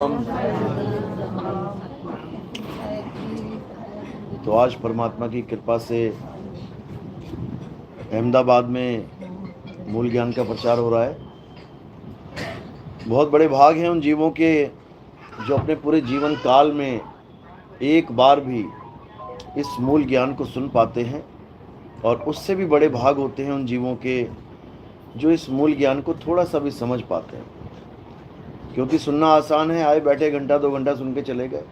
तो आज परमात्मा की कृपा से अहमदाबाद में मूल ज्ञान का प्रचार हो रहा है। बहुत बड़े भाग हैं उन जीवों के जो अपने पूरे जीवन काल में एक बार भी इस मूल ज्ञान को सुन पाते हैं, और उससे भी बड़े भाग होते हैं उन जीवों के जो इस मूल ज्ञान को थोड़ा सा भी समझ पाते हैं। क्योंकि सुनना आसान है, आए बैठे घंटा 2 घंटा सुन के चले गए,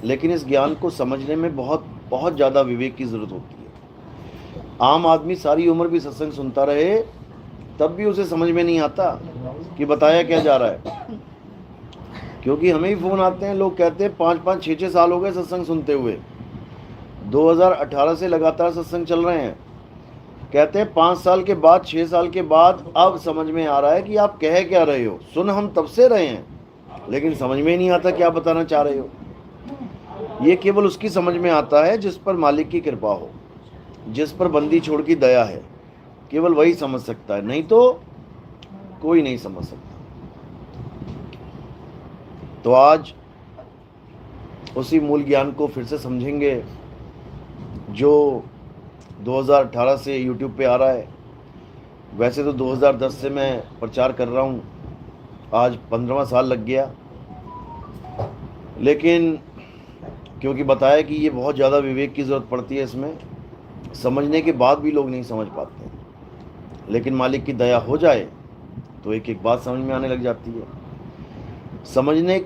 लेकिन इस ज्ञान को समझने में बहुत बहुत ज़्यादा विवेक की ज़रूरत होती है। आम आदमी सारी उम्र भी सत्संग सुनता रहे तब भी उसे समझ में नहीं आता कि बताया क्या जा रहा है। क्योंकि हमें ही फ़ोन आते हैं, लोग कहते हैं 5-5, 6-6 साल हो गए सत्संग सुनते हुए, 2018 से लगातार सत्संग चल रहे हैं। कहते हैं 5 साल के बाद, 6 साल के बाद अब समझ में आ रहा है कि आप कह क्या रहे हो। सुन हम तब से रहे हैं, लेकिन समझ में ही नहीं आता क्या बताना चाह रहे हो। ये केवल उसकी समझ में आता है जिस पर मालिक की कृपा हो, जिस पर बंदी छोड़ की दया है, केवल वही समझ सकता है, नहीं तो कोई नहीं समझ सकता। तो आज उसी मूल ज्ञान को फिर से समझेंगे जो 2018 से YouTube पे आ रहा है। वैसे तो 2010 से मैं प्रचार कर रहा हूँ, आज 15वां साल लग गया, लेकिन क्योंकि बताया कि ये बहुत ज़्यादा विवेक की ज़रूरत पड़ती है, इसमें समझने के बाद भी लोग नहीं समझ पाते हैं। लेकिन मालिक की दया हो जाए तो एक एक बात समझ में आने लग जाती है। समझने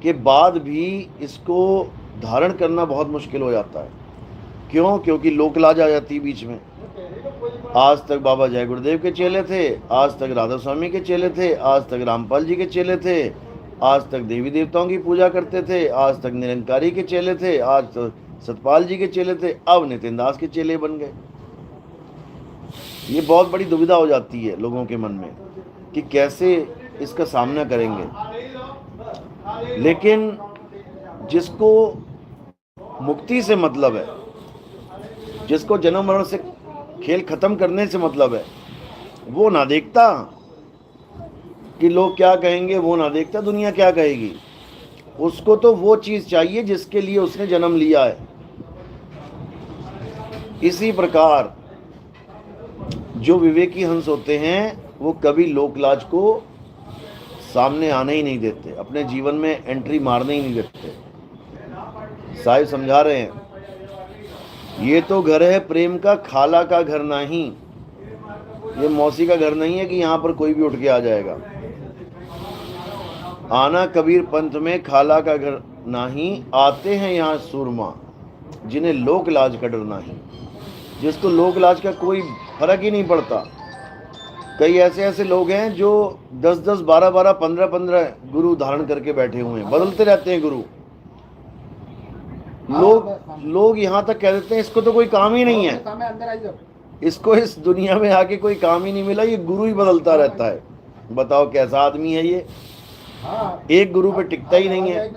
के बाद भी इसको धारण करना बहुत मुश्किल हो जाता है। क्यों? क्योंकि लोक लाज आ जाती है बीच में। आज तक बाबा जय गुरुदेव के चेले थे, आज तक राधा स्वामी के चेले थे, आज तक रामपाल जी के चेले थे, आज तक देवी देवताओं की पूजा करते थे, आज तक निरंकारी के चेले थे, आज तक सतपाल जी के चेले थे, अब नितिन दास के चेले बन गए। ये बहुत बड़ी दुविधा हो जाती है लोगों के मन में कि कैसे इसका सामना करेंगे। लेकिन जिसको मुक्ति से मतलब है, जिसको जन्म मरण से खेल खत्म करने से मतलब है, वो ना देखता कि लोग क्या कहेंगे, वो ना देखता दुनिया क्या कहेगी। उसको तो वो चीज़ चाहिए जिसके लिए उसने जन्म लिया है। इसी प्रकार जो विवेकी हंस होते हैं वो कभी लोकलाज को सामने आने ही नहीं देते, अपने जीवन में एंट्री मारने ही नहीं देते। साहिब समझा रहे हैं, ये तो घर है प्रेम का, खाला का घर नहीं। ये मौसी का घर नहीं है कि यहाँ पर कोई भी उठ के आ जाएगा। आना कबीर पंथ में खाला का घर नहीं, आते हैं यहाँ सूरमा जिन्हें लोक लाज का डर नहीं। जिसको लोक लाज का कोई फर्क ही नहीं पड़ता। कई ऐसे लोग हैं जो 10-10, 12-12, 15-15 गुरु धारण करके बैठे हुए हैं, बदलते रहते हैं गुरु। लोग यहाँ तक कह देते हैं इसको तो कोई काम ही नहीं है, इसको इस दुनिया में आके कोई काम ही नहीं मिला, ये गुरु ही बदलता रहता है। बताओ कैसा आदमी है ये। एक गुरु पे टिकता ही नहीं है।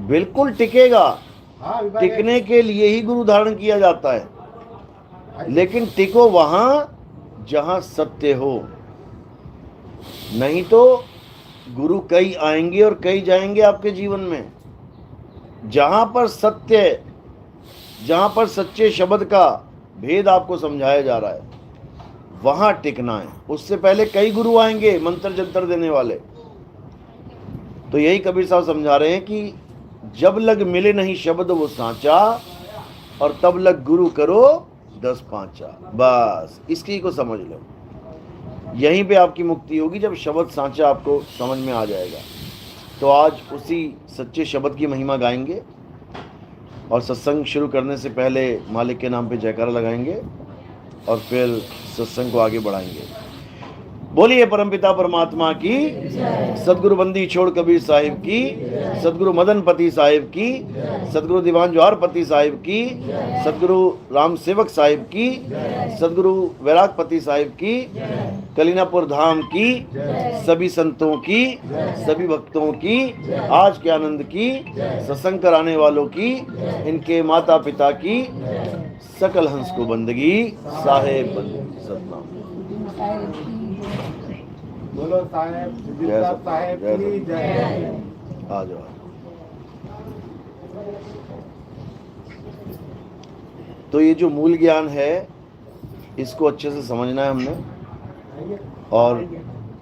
बिल्कुल टिकेगा, टिकने के लिए ही गुरु धारण किया जाता है। लेकिन टिको वहां जहां सत्य हो, नहीं तो गुरु कई आएंगे और कई जाएंगे आपके जीवन में। जहां पर सत्य, जहां पर सच्चे शब्द का भेद आपको समझाया जा रहा है, वहां टिकना है। उससे पहले कई गुरु आएंगे मंत्र जंतर देने वाले। तो यही कबीर साहब समझा रहे हैं कि जब लग मिले नहीं शब्द वो सांचा, और तब लग गुरु करो 10 पांचा। बस इसकी को समझ लो, यहीं पे आपकी मुक्ति होगी जब शब्द सांचा आपको समझ में आ जाएगा। तो आज उसी सच्चे शब्द की महिमा गाएंगे, और सत्संग शुरू करने से पहले मालिक के नाम पे जयकारा लगाएंगे, और फिर सत्संग को आगे बढ़ाएंगे। बोलिए परमपिता परमात्मा की, सदगुरु बंदी छोड़ कबीर साहिब की, सदगुरु मदन पति साहिब की, सदगुरु दीवान ज्वारपति साहिब की, सदगुरु राम सेवक साहिब की, सदगुरु वैरागपति साहिब की, कलीनापुर धाम की, सभी संतों की, सभी भक्तों की, आज के आनंद की, सत्संग कराने वालों की, इनके माता पिता की, सकल हंस को बंदगी साहेब बंदगी सतनाम। बोलो साहेब जय साहब साहेब जय की जय। आ जाओ। तो ये जो मूल ज्ञान है इसको अच्छे से समझना है हमने, और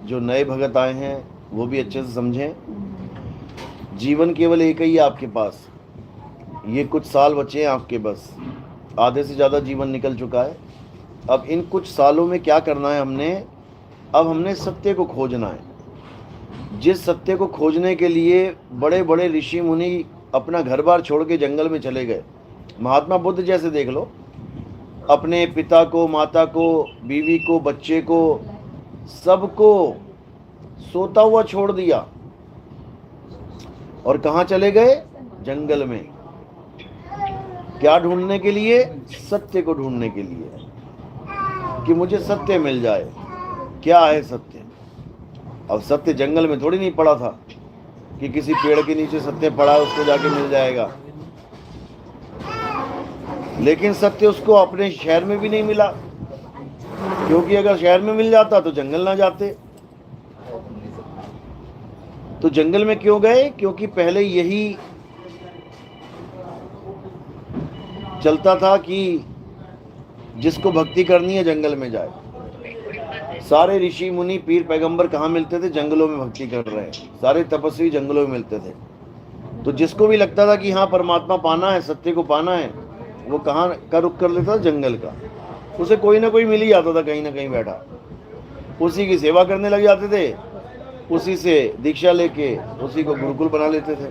जो नए भगत आए हैं वो भी अच्छे से समझें। जीवन केवल एक ही है आपके पास, ये कुछ साल बचे हैं आपके, बस आधे से ज़्यादा जीवन निकल चुका है। अब इन कुछ सालों में क्या करना है हमने? अब हमने सत्य को खोजना है। जिस सत्य को खोजने के लिए बड़े बड़े ऋषि मुनि अपना घर बार छोड़ के जंगल में चले गए। महात्मा बुद्ध जैसे देख लो, अपने पिता को, माता को, बीवी को, बच्चे को, सबको सोता हुआ छोड़ दिया और कहाँ चले गए? जंगल में। क्या ढूंढने के लिए? सत्य को ढूंढने के लिए, कि मुझे सत्य मिल जाए। क्या है सत्य? अब सत्य जंगल में थोड़ी नहीं पड़ा था कि किसी पेड़ के नीचे सत्य पड़ा है उसको जाके मिल जाएगा। लेकिन सत्य उसको अपने शहर में भी नहीं मिला, क्योंकि अगर शहर में मिल जाता तो जंगल ना जाते। तो जंगल में क्यों गए? क्योंकि पहले यही चलता था कि जिसको भक्ति करनी है जंगल में जाए। सारे ऋषि मुनि पीर पैगंबर कहाँ मिलते थे? जंगलों में भक्ति कर रहे हैं। सारे तपस्वी जंगलों में मिलते थे। तो जिसको भी लगता था कि हाँ परमात्मा पाना है, सत्य को पाना है, वो कहाँ का रुख कर लेता था? जंगल का। उसे कोई ना कोई मिल ही जाता था कहीं ना कहीं बैठा, उसी की सेवा करने लग जाते थे, उसी से दीक्षा लेके उसी को गुरुकुल बना लेते थे।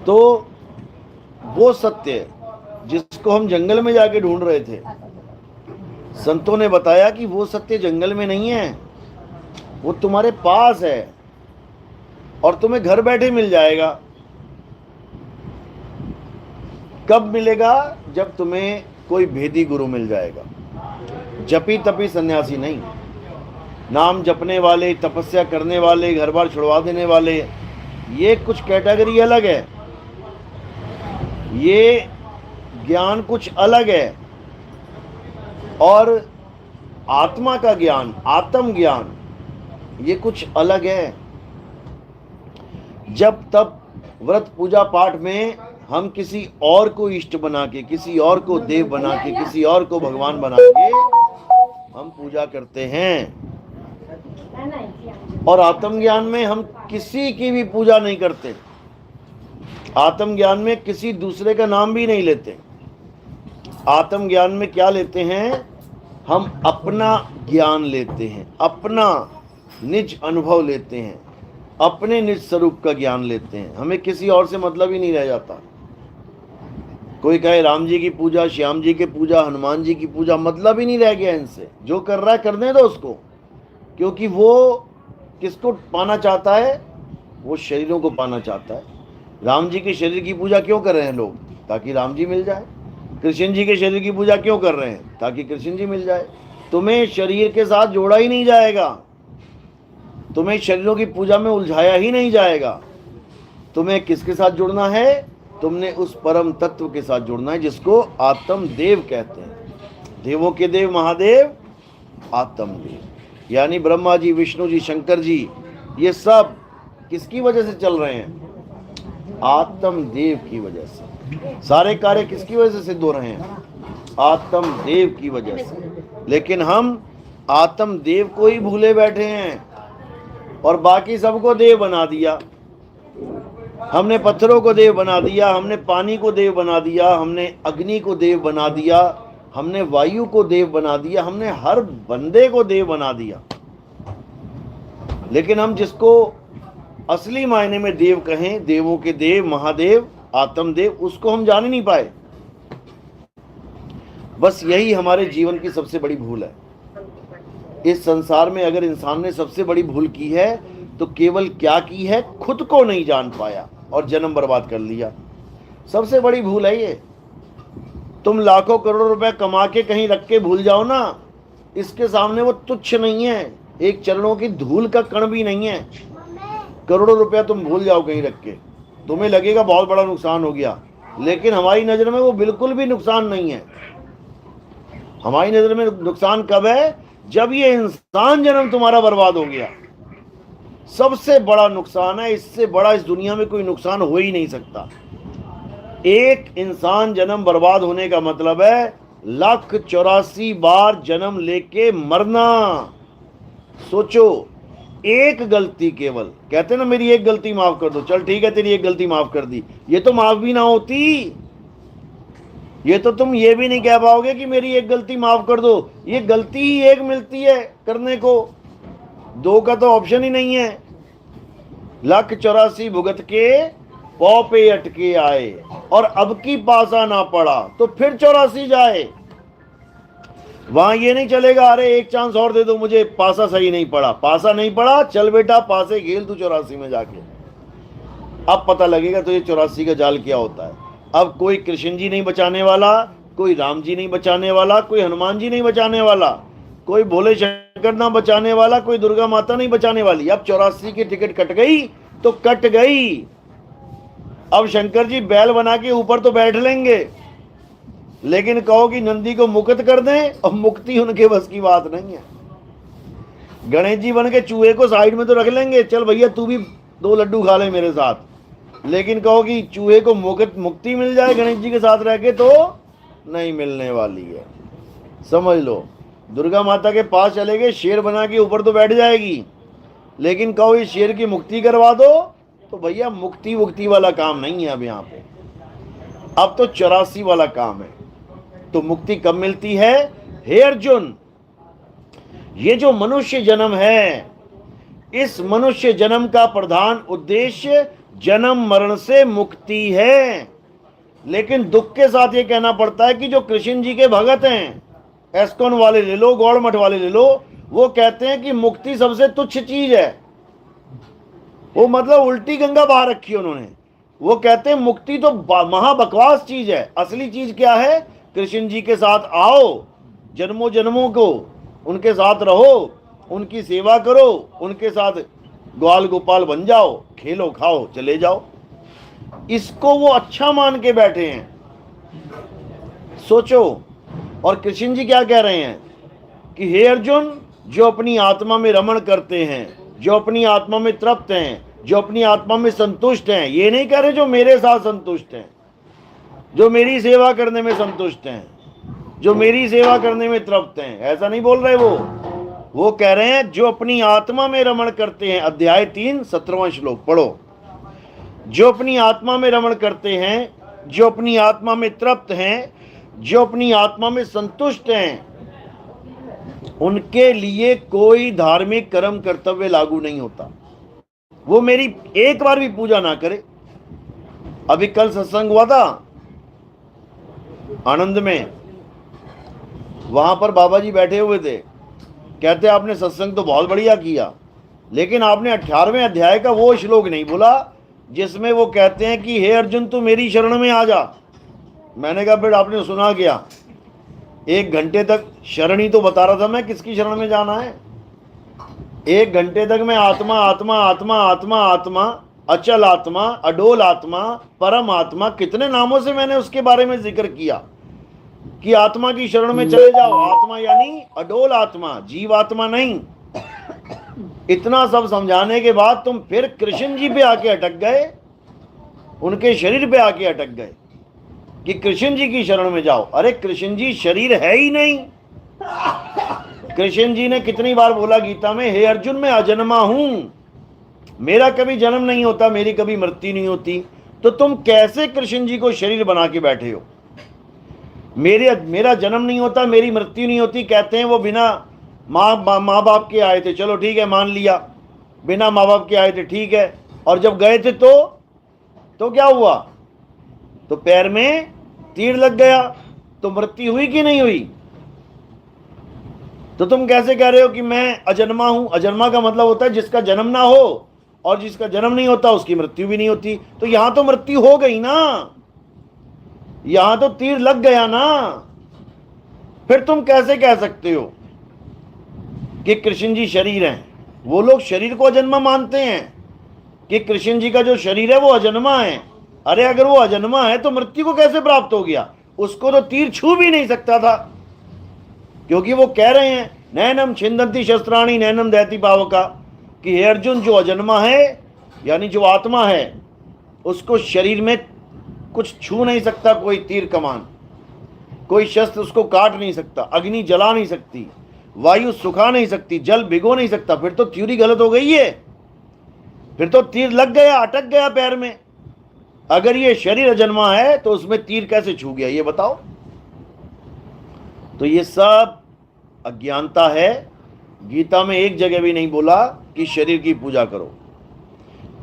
तो वो सत्य जिसको हम जंगल में जाके ढूंढ रहे थे, संतों ने बताया कि वो सत्य जंगल में नहीं है, वो तुम्हारे पास है और तुम्हें घर बैठे मिल जाएगा। कब मिलेगा? जब तुम्हें कोई भेदी गुरु मिल जाएगा। जपी तपी सन्यासी नहीं, नाम जपने वाले, तपस्या करने वाले, घर बार छुड़वा देने वाले, ये कुछ कैटेगरी अलग है, ये ज्ञान कुछ अलग है। और आत्मा का ज्ञान, आत्म ज्ञान, ये कुछ अलग है। जब तब व्रत पूजा पाठ में हम किसी और को इष्ट बना के, किसी और को देव बना के, किसी और को भगवान बना के हम पूजा करते हैं। और आत्मज्ञान में हम किसी की भी पूजा नहीं करते। आत्मज्ञान में किसी दूसरे का नाम भी नहीं लेते। आत्मज्ञान में क्या लेते हैं? हम अपना ज्ञान लेते हैं, अपना निज अनुभव लेते हैं, अपने निज स्वरूप का ज्ञान लेते हैं। हमें किसी और से मतलब ही नहीं रह जाता। कोई कहे राम जी की पूजा, श्याम जी की पूजा, हनुमान जी की पूजा, मतलब ही नहीं रह गया इनसे। जो कर रहा है करने दो उसको, क्योंकि वो किसको पाना चाहता है? वो शरीरों को पाना चाहता है। राम जी के शरीर की पूजा क्यों कर रहे हैं लोग? ताकि राम जी मिल जाए। कृष्ण जी के शरीर की पूजा क्यों कर रहे हैं? ताकि कृष्ण जी मिल जाए। तुम्हें शरीर के साथ जोड़ा ही नहीं जाएगा, तुम्हें शरीरों की पूजा में उलझाया ही नहीं जाएगा। तुम्हें किसके साथ जुड़ना है? तुमने उस परम तत्व के साथ जुड़ना है जिसको आत्म देव कहते हैं। देवों के देव महादेव आत्म देव, यानी ब्रह्मा जी, विष्णु जी, शंकर जी, ये सब किसकी वजह से चल रहे हैं? आत्म देव की वजह से। सारे कार्य किसकी वजह से सिद्ध हो रहे हैं? आत्म देव की वजह से। लेकिन हम आत्म देव को ही भूले बैठे हैं और बाकी सबको देव बना दिया। हमने पत्थरों को देव बना दिया, हमने पानी को देव बना दिया, हमने अग्नि को देव बना दिया, हमने वायु को देव बना दिया, हमने हर बंदे को देव बना दिया। लेकिन हम जिसको असली मायने में देव कहें, देवों के देव, महादेव, आत्मदेव, उसको हम जान ही नहीं पाए। बस यही हमारे जीवन की सबसे बड़ी भूल है। इस संसार में अगर इंसान ने सबसे बड़ी भूल की है तो केवल क्या की है? खुद को नहीं जान पाया और जन्म बर्बाद कर लिया। सबसे बड़ी भूल है ये। तुम लाखों करोड़ों रुपए कमा के कहीं रख के भूल जाओ ना, इसके सामने वो तुच्छ नहीं है, एक चरणों की धूल का कण भी नहीं है। करोड़ों रुपया तुम भूल जाओ कहीं रख के, तुम्हें लगेगा बहुत बड़ा नुकसान हो गया, लेकिन हमारी नजर में वो बिल्कुल भी नुकसान नहीं है। हमारी नजर में नुकसान कब है? जब ये इंसान जन्म तुम्हारा बर्बाद हो गया, सबसे बड़ा नुकसान है, इससे बड़ा इस दुनिया में कोई नुकसान हो ही नहीं सकता। एक इंसान जन्म बर्बाद होने का मतलब है 1,84 बार जन्म लेके मरना। सोचो, एक गलती केवल, कहते ना मेरी एक गलती माफ कर दो, चल ठीक है तेरी एक गलती माफ कर दी, ये तो माफ भी ना होती, ये तो तुम ये भी नहीं कह पाओगे कि मेरी एक गलती माफ कर दो। ये गलती ही एक मिलती है करने को, दो का तो ऑप्शन ही नहीं है। 1,84 भुगत के पौ पे अटके आए, और अब की पासा ना पड़ा तो फिर 84 जाए। वहां ये नहीं चलेगा अरे एक चांस और दे दो मुझे, पासा सही नहीं पड़ा, पासा नहीं पड़ा, चल बेटा पासे खेल तू 84 में जाके, अब पता लगेगा तो ये 84 का जाल क्या होता है। अब कोई कृष्ण जी नहीं बचाने वाला, कोई राम जी नहीं बचाने वाला, कोई हनुमान जी नहीं बचाने वाला, कोई भोले शंकर ना बचाने वाला, कोई दुर्गा माता नहीं बचाने वाली। अब 84 की टिकट कट गई तो कट गई। अब शंकर जी बैल बना के ऊपर तो बैठ लेंगे, लेकिन कहो कि नंदी को मुक्त कर दें, और मुक्ति उनके बस की बात नहीं है। गणेश जी बन के चूहे को साइड में तो रख लेंगे, चल भैया तू भी 2 लड्डू खा ले मेरे साथ, लेकिन कहो कि चूहे को मुक्ति मिल जाए गणेश जी के साथ रह के, तो नहीं मिलने वाली है। समझ लो, दुर्गा माता के पास चले गए, शेर बना के ऊपर तो बैठ जाएगी, लेकिन कहो इस शेर की मुक्ति करवा दो, तो भैया मुक्ति वाला काम नहीं है अब यहाँ पे, अब तो 84 वाला काम है। तो मुक्ति कब मिलती है? हे अर्जुन, ये जो मनुष्य जन्म है, इस मनुष्य जन्म का प्रधान उद्देश्य जन्म मरण से मुक्ति है। लेकिन दुख के साथ ये कहना पड़ता है कि जो कृष्ण जी के भगत हैं, एस्कॉन वाले ले लो, गौड़ मठ वाले ले लो, वो कहते हैं कि मुक्ति सबसे तुच्छ चीज है। वो मतलब उल्टी गंगा बहा रखी है उन्होंने। वो कहते हैं मुक्ति तो महाबकवास चीज है, असली चीज क्या है? कृष्ण जी के साथ आओ, जन्मों जन्मों को उनके साथ रहो, उनकी सेवा करो, उनके साथ ग्वाल गोपाल बन जाओ, खेलो खाओ चले जाओ। इसको वो अच्छा मान के बैठे हैं। सोचो, और कृष्ण जी क्या कह रहे हैं कि हे अर्जुन, जो अपनी आत्मा में रमण करते हैं, जो अपनी आत्मा में तृप्त हैं, जो अपनी आत्मा में संतुष्ट हैं, ये नहीं कह रहे जो मेरे साथ संतुष्ट हैं, जो मेरी सेवा करने में संतुष्ट हैं, जो मेरी सेवा करने में तृप्त हैं, ऐसा नहीं बोल रहे वो कह रहे हैं जो अपनी आत्मा में रमण करते हैं। अध्याय 3 17वां श्लोक पढ़ो। जो अपनी आत्मा में रमण करते हैं, जो अपनी आत्मा में तृप्त हैं, जो अपनी आत्मा में संतुष्ट हैं, उनके लिए कोई धार्मिक कर्म कर्तव्य लागू नहीं होता। वो मेरी एक बार भी पूजा ना करे। अभी कल सत्संग हुआ था आनंद में, वहां पर बाबा जी बैठे हुए थे, कहते आपने सत्संग तो बहुत बढ़िया किया, लेकिन आपने 18वें अध्याय का वो श्लोक नहीं बोला जिसमें वो कहते हैं कि हे अर्जुन तू मेरी शरण में आ जा। मैंने कहा फिर आपने सुना क्या? 1 घंटे तक शरण ही तो बता रहा था मैं, किसकी शरण में जाना है। 1 घंटे तक मैं आत्मा आत्मा आत्मा आत्मा आत्मा, अचल आत्मा, अडोल आत्मा, परम आत्मा, कितने नामों से मैंने उसके बारे में जिक्र किया कि आत्मा की शरण में चले जाओ। आत्मा यानी अडोल आत्मा, जीव आत्मा नहीं। इतना सब समझाने के बाद तुम फिर कृष्ण जी पे आके अटक गए, उनके शरीर पे आके अटक गए कि कृष्ण जी की शरण में जाओ। अरे कृष्ण जी शरीर है ही नहीं। कृष्ण जी ने कितनी बार बोला गीता में, हे अर्जुन मैं अजन्मा हूं, मेरा कभी जन्म नहीं होता, मेरी कभी मृत्यु नहीं होती। तो तुम कैसे कृष्ण जी को शरीर बना के बैठे हो? मेरा जन्म नहीं होता, मेरी मृत्यु नहीं होती, कहते हैं वो बिना माँ बाप के आए थे, चलो ठीक है मान लिया, बिना माँ बाप के आए थे ठीक है, और जब गए थे तो क्या हुआ? तो पैर में तीर लग गया, तो मृत्यु हुई कि नहीं हुई? तो तुम कैसे कह रहे हो कि मैं अजन्मा हूं? अजन्मा का मतलब होता है जिसका जन्म ना हो, और जिसका जन्म नहीं होता उसकी मृत्यु भी नहीं होती। तो यहां तो मृत्यु हो गई ना, यहां तो तीर लग गया ना। फिर तुम कैसे कह सकते हो कि कृष्ण जी शरीर हैं? वो लोग शरीर को अजन्मा मानते हैं कि कृष्ण जी का जो शरीर है वो अजन्मा है। अरे अगर वो अजन्मा है तो मृत्यु को कैसे प्राप्त हो गया? उसको तो तीर छू भी नहीं सकता था, क्योंकि वो कह रहे हैं नैनम छिंदंती शस्त्राणी नैनम दहती पावका, कि हे अर्जुन, जो अजन्मा है यानी जो आत्मा है, उसको शरीर में कुछ छू नहीं सकता, कोई तीर कमान, कोई शस्त्र उसको काट नहीं सकता, अग्नि जला नहीं सकती, वायु सुखा नहीं सकती, जल भिगो नहीं सकता। फिर तो थ्योरी गलत हो गई है, फिर तो तीर लग गया, अटक गया पैर में। अगर ये शरीर अजन्मा है तो उसमें तीर कैसे छू गया, ये बताओ। तो ये सब अज्ञानता है। गीता में एक जगह भी नहीं बोला कि शरीर की पूजा करो,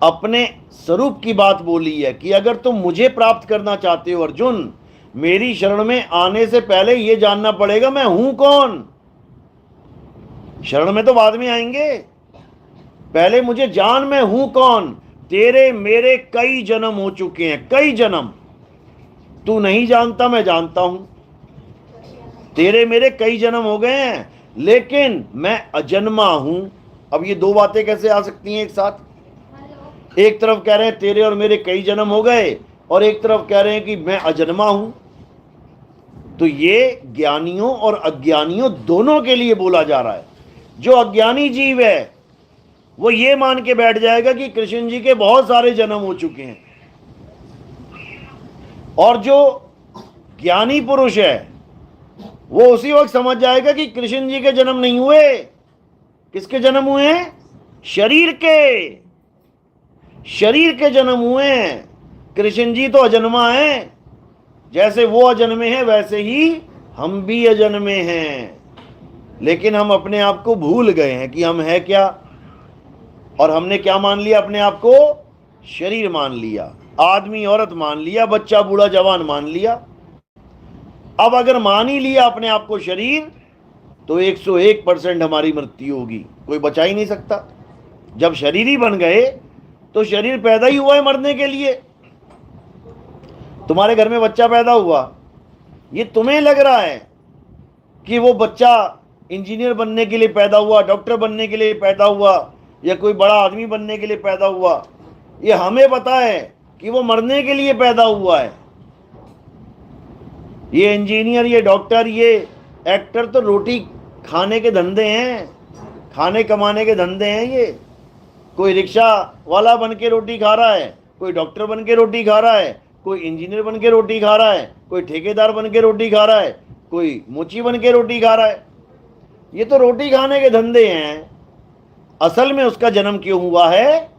अपने स्वरूप की बात बोली है कि अगर तुम मुझे प्राप्त करना चाहते हो अर्जुन, मेरी शरण में आने से पहले यह जानना पड़ेगा मैं हूं कौन। शरण में तो बाद में आएंगे, पहले मुझे जान मैं हूं कौन। तेरे मेरे कई जन्म हो चुके हैं, कई जन्म। तू नहीं जानता, मैं जानता हूं। तेरे मेरे कई जन्म हो गए हैं, लेकिन मैं अजन्मा हूं। अब ये दो बातें कैसे आ सकती हैं एक साथ? एक तरफ कह रहे हैं तेरे और मेरे कई जन्म हो गए, और एक तरफ कह रहे हैं कि मैं अजन्मा हूं। तो ये ज्ञानियों और अज्ञानियों दोनों के लिए बोला जा रहा है। जो अज्ञानी जीव है वो ये मान के बैठ जाएगा कि कृष्ण जी के बहुत सारे जन्म हो चुके हैं, और जो ज्ञानी पुरुष है वो उसी वक्त समझ जाएगा कि कृष्ण जी के जन्म नहीं हुए। किसके जन्म हुए हैं? शरीर के, शरीर के जन्म हुए हैं। कृष्ण जी तो अजन्मा हैं। जैसे वो अजन्मे हैं वैसे ही हम भी अजन्मे हैं, लेकिन हम अपने आप को भूल गए हैं कि हम है क्या। और हमने क्या मान लिया अपने आप को? शरीर मान लिया, आदमी औरत मान लिया, बच्चा बूढ़ा जवान मान लिया। अब अगर मान ही लिया अपने आप को शरीर, तो 101% हमारी मृत्यु होगी, कोई बचा ही नहीं सकता। जब शरीर ही बन गए तो शरीर पैदा ही हुआ है मरने के लिए। तुम्हारे घर में बच्चा पैदा हुआ, ये तुम्हें लग रहा है कि वो बच्चा इंजीनियर बनने के लिए पैदा हुआ, डॉक्टर बनने के लिए पैदा हुआ, या कोई बड़ा आदमी बनने के लिए पैदा हुआ। ये हमें पता है कि वो मरने के लिए पैदा हुआ है। ये इंजीनियर, ये डॉक्टर, ये एक्टर तो रोटी खाने के धंधे हैं, खाने कमाने के धंधे हैं। ये कोई रिक्शा वाला बन के रोटी खा रहा है, कोई डॉक्टर बन के रोटी खा रहा है, कोई इंजीनियर बन के रोटी खा रहा है, कोई ठेकेदार बन के रोटी खा रहा है, कोई मोची बन के रोटी खा रहा है। ये तो रोटी खाने के धंधे हैं। असल में उसका जन्म क्यों हुआ है?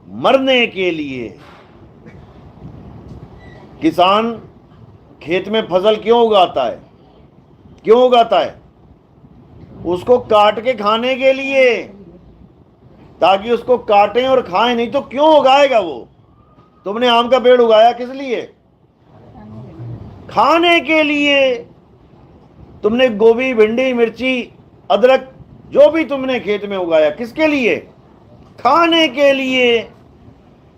मरने के लिए। किसान खेत में फसल क्यों उगाता है? क्यों उगाता है? उसको काट के खाने के लिए, ताकि उसको काटें और खाएं। नहीं तो क्यों उगाएगा वो? तुमने आम का पेड़ उगाया किस लिए? खाने के लिए। तुमने गोभी, भिंडी, मिर्ची, अदरक, जो भी तुमने खेत में उगाया, किसके लिए? खाने के लिए।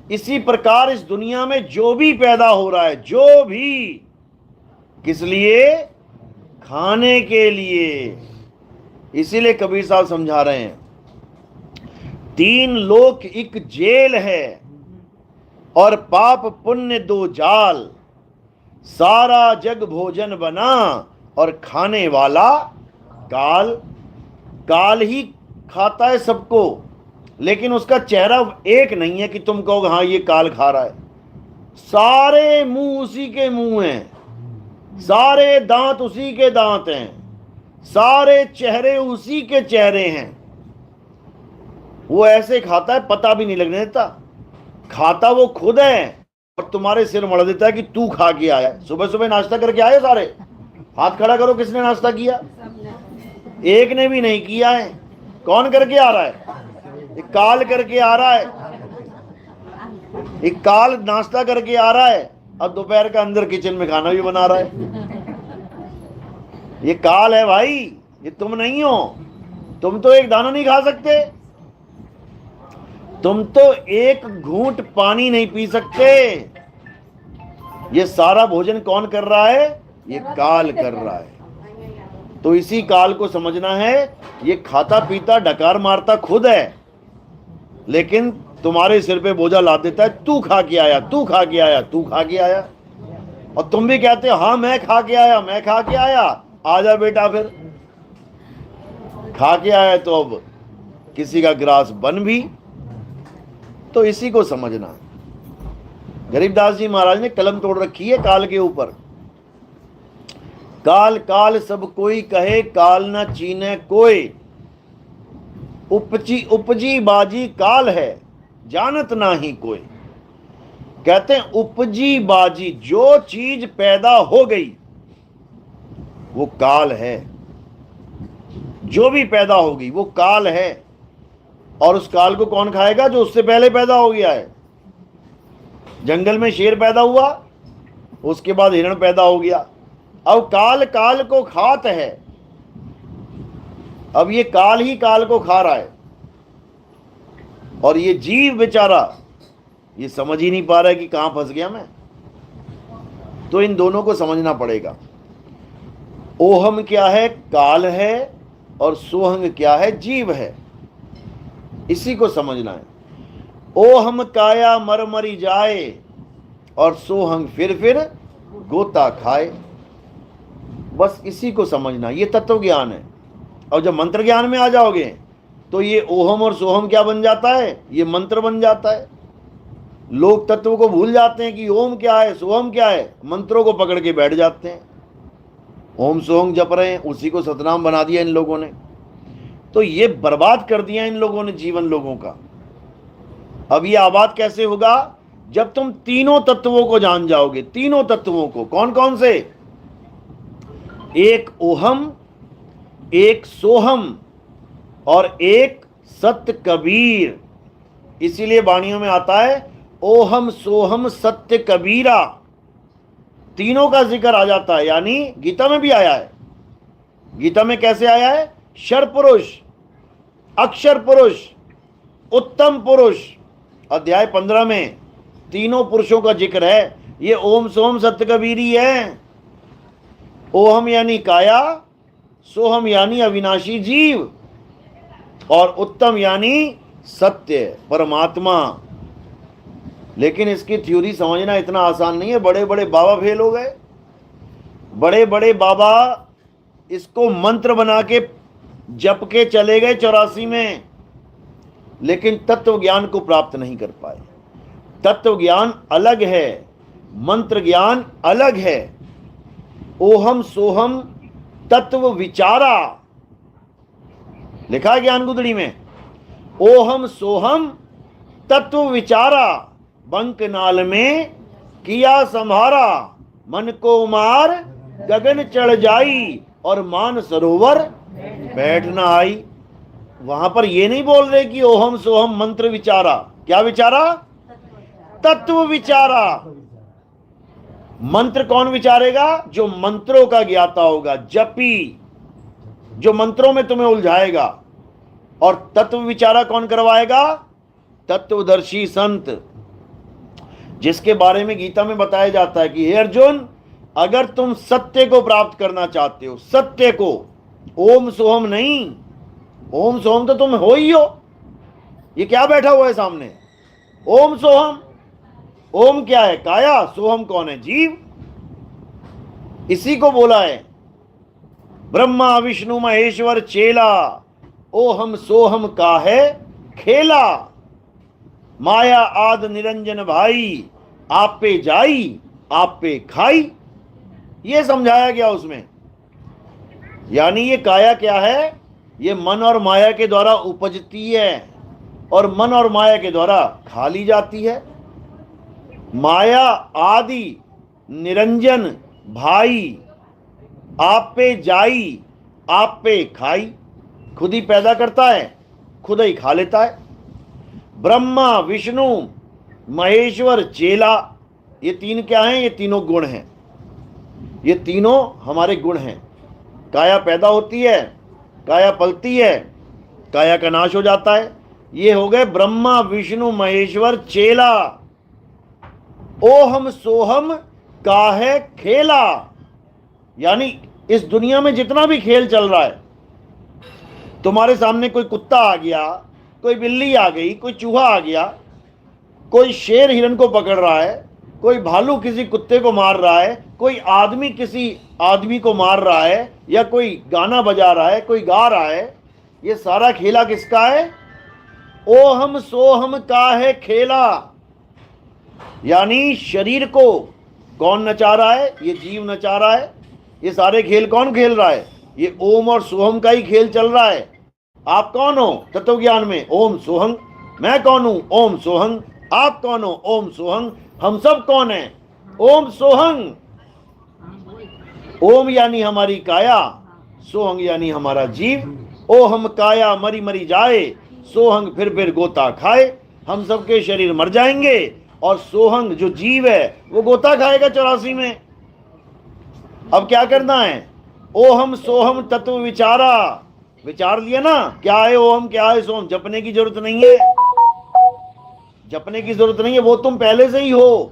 इसी प्रकार इस दुनिया में जो भी पैदा हो रहा है, जो भी, किस लिए? खाने के लिए। इसीलिए कबीर साहब समझा रहे हैं, 3 लोक एक जेल है, और पाप पुण्य 2 जाल। सारा जग भोजन बना, और खाने वाला काल। काल ही खाता है सबको, लेकिन उसका चेहरा एक नहीं है कि तुम कहोगे हाँ ये काल खा रहा है। सारे मुंह उसी के मुंह हैं, सारे दांत उसी के दांत हैं, सारे चेहरे उसी के चेहरे हैं। वो ऐसे खाता है पता भी नहीं लगने देता। खाता वो खुद है, और तुम्हारे सिर मड़ देता है कि तू खा के आया। सुबह सुबह नाश्ता करके आए सारे? हाथ खड़ा करो, किसने नाश्ता किया? एक ने भी नहीं किया है। कौन करके आ रहा है? एक काल करके आ रहा है। एक काल नाश्ता करके आ रहा है, और दोपहर का अंदर किचन में खाना भी बना रहा है। ये काल है भाई, ये तुम नहीं हो। तुम तो एक दाना नहीं खा सकते, तुम तो एक घूंट पानी नहीं पी सकते। ये सारा भोजन कौन कर रहा है? ये काल कर रहा है। तो इसी काल को समझना है। ये खाता पीता डकार मारता खुद है, लेकिन तुम्हारे सिर पे बोझा ला देता है, तू खा के आया, तू खा के आया, तू खा के आया। और तुम भी कहते हो हाँ मैं खा के आया, मैं खा के आया। आजा बेटा फिर। खा के आया तो अब किसी का ग्रास बन भी। तो इसी को समझना है। गरीबदास जी महाराज ने कलम तोड़ रखी है काल के ऊपर। काल काल सब कोई कहे, काल न चीने कोई, उपजी उपजी बाजी काल है, जानत ना ही कोई। कहते हैं उपजी बाजी, जो चीज पैदा हो गई वो काल है। जो भी पैदा होगी वो काल है। और उस काल को कौन खाएगा? जो उससे पहले पैदा हो गया है। जंगल में शेर पैदा हुआ, उसके बाद हिरण पैदा हो गया। अब काल काल को खात है। अब ये काल ही काल को खा रहा है। और ये जीव बेचारा ये समझ ही नहीं पा रहा है कि कहां फंस गया मैं। तो इन दोनों को समझना पड़ेगा। ओहम क्या है? काल है। और सोहंग क्या है? जीव है। इसी को समझना है। ओहम काया मर मरी जाए, और सोहंग फिर गोता खाए। बस इसी को समझना, ये तत्व ज्ञान है। और जब मंत्र ज्ञान में आ जाओगे तो ये ओहम और सोहम क्या बन जाता है? ये मंत्र बन जाता है। लोग तत्व को भूल जाते हैं कि ओम क्या है, सोहम क्या है, मंत्रों को पकड़ के बैठ जाते हैं। ओम सोहम जप रहे हैं, उसी को सतनाम बना दिया इन लोगों ने। तो ये बर्बाद कर दिया इन लोगों ने जीवन लोगों का। अब ये आबाद कैसे होगा? जब तुम तीनों तत्वों को जान जाओगे। तीनों तत्वों को कौन कौन से? एक ओहम, एक सोहम और एक सत्य कबीर। इसीलिए वाणियों में आता है ओहम सोहम सत्य कबीरा। तीनों का जिक्र आ जाता है। यानी गीता में भी आया है। गीता में कैसे आया है? शर पुरुष, अक्षर पुरुष, उत्तम पुरुष। अध्याय 15 में तीनों पुरुषों का जिक्र है। ये ओम सोम सत्य कबीरी है। ओहम यानी काया, सोहम यानी अविनाशी जीव, और उत्तम यानी सत्य परमात्मा। लेकिन इसकी थ्योरी समझना इतना आसान नहीं है। बड़े बड़े बाबा फेल हो गए। बड़े बड़े बाबा इसको मंत्र बना के जप के चले गए 84 में, लेकिन तत्व ज्ञान को प्राप्त नहीं कर पाए। तत्व ज्ञान अलग है, मंत्र ज्ञान अलग है। ओहम सोहम तत्व विचारा, लिखा है ज्ञान गुदड़ी में। ओहम सोहम तत्व विचारा, बंक नाल में किया संहारा, मन को मार गगन चढ़ जाई, और मान सरोवर बैठ ना आई। वहां पर ये नहीं बोल रहे कि ओहम सोहम मंत्र विचारा। क्या विचारा? तत्व विचारा। मंत्र कौन विचारेगा? जो मंत्रों का ज्ञाता होगा, जपी, जो मंत्रों में तुम्हें उलझाएगा। और तत्व विचारा कौन करवाएगा? तत्वदर्शी संत, जिसके बारे में गीता में बताया जाता है कि हे अर्जुन, अगर तुम सत्य को प्राप्त करना चाहते हो, सत्य को, ओम सोहम नहीं, ओम सोहम तो तुम हो ही हो। ये क्या बैठा हुआ है सामने? ओम सोहम। ओम क्या है? काया। सोहम कौन है? जीव। इसी को बोला है ब्रह्मा विष्णु महेश्वर चेला, ओहम सोहम का है खेला, माया आद निरंजन भाई, आप पे जाई आप पे खाई। ये समझाया गया उसमें। यानी ये काया क्या है? ये मन और माया के द्वारा उपजती है और मन और माया के द्वारा खा ली जाती है। माया आदि निरंजन भाई, आप पे जाई आप पे खाई। खुद ही पैदा करता है, खुद ही खा लेता है। ब्रह्मा विष्णु महेश्वर चेला, ये तीन क्या हैं? ये तीनों गुण हैं। ये तीनों हमारे गुण हैं। काया पैदा होती है, काया पलती है, काया का नाश हो जाता है। ये हो गए ब्रह्मा विष्णु महेश्वर चेला। ओहम सोहम का है खेला। यानी इस दुनिया में जितना भी खेल चल रहा है, तुम्हारे सामने कोई कुत्ता आ गया, कोई बिल्ली आ गई, कोई चूहा आ गया, कोई शेर हिरन को पकड़ रहा है, कोई भालू किसी कुत्ते को मार रहा है, कोई आदमी किसी आदमी को मार रहा है, या कोई गाना बजा रहा है, कोई गा रहा है, ये सारा खेला किसका है? ओहम सोहम का है खेला। यानी शरीर को कौन नचा रहा है? ये जीव नचा रहा है। ये सारे खेल कौन खेल रहा है? ये ओम और सोहम का ही खेल चल रहा है। आप कौन हो तत्व ज्ञान में? ओम सोहम। मैं कौन हूं? ओम सोहम। आप कौन हो? ओम सोहम। हम सब कौन है? ओम सोहम। ओम यानी हमारी काया, सोहंग यानी हमारा जीव। ओ हम काया मरी मरी जाए, सोहंग फिर गोता खाए। हम सबके शरीर मर जाएंगे और सोहंग जो जीव है वो गोता खाएगा 84 में। अब क्या करना है? ओहम सोहम तत्व विचारा। विचार लिया ना, क्या है ओहम क्या है सोहम। जपने की जरूरत नहीं है, जपने की जरूरत नहीं है, वो तुम पहले से ही हो।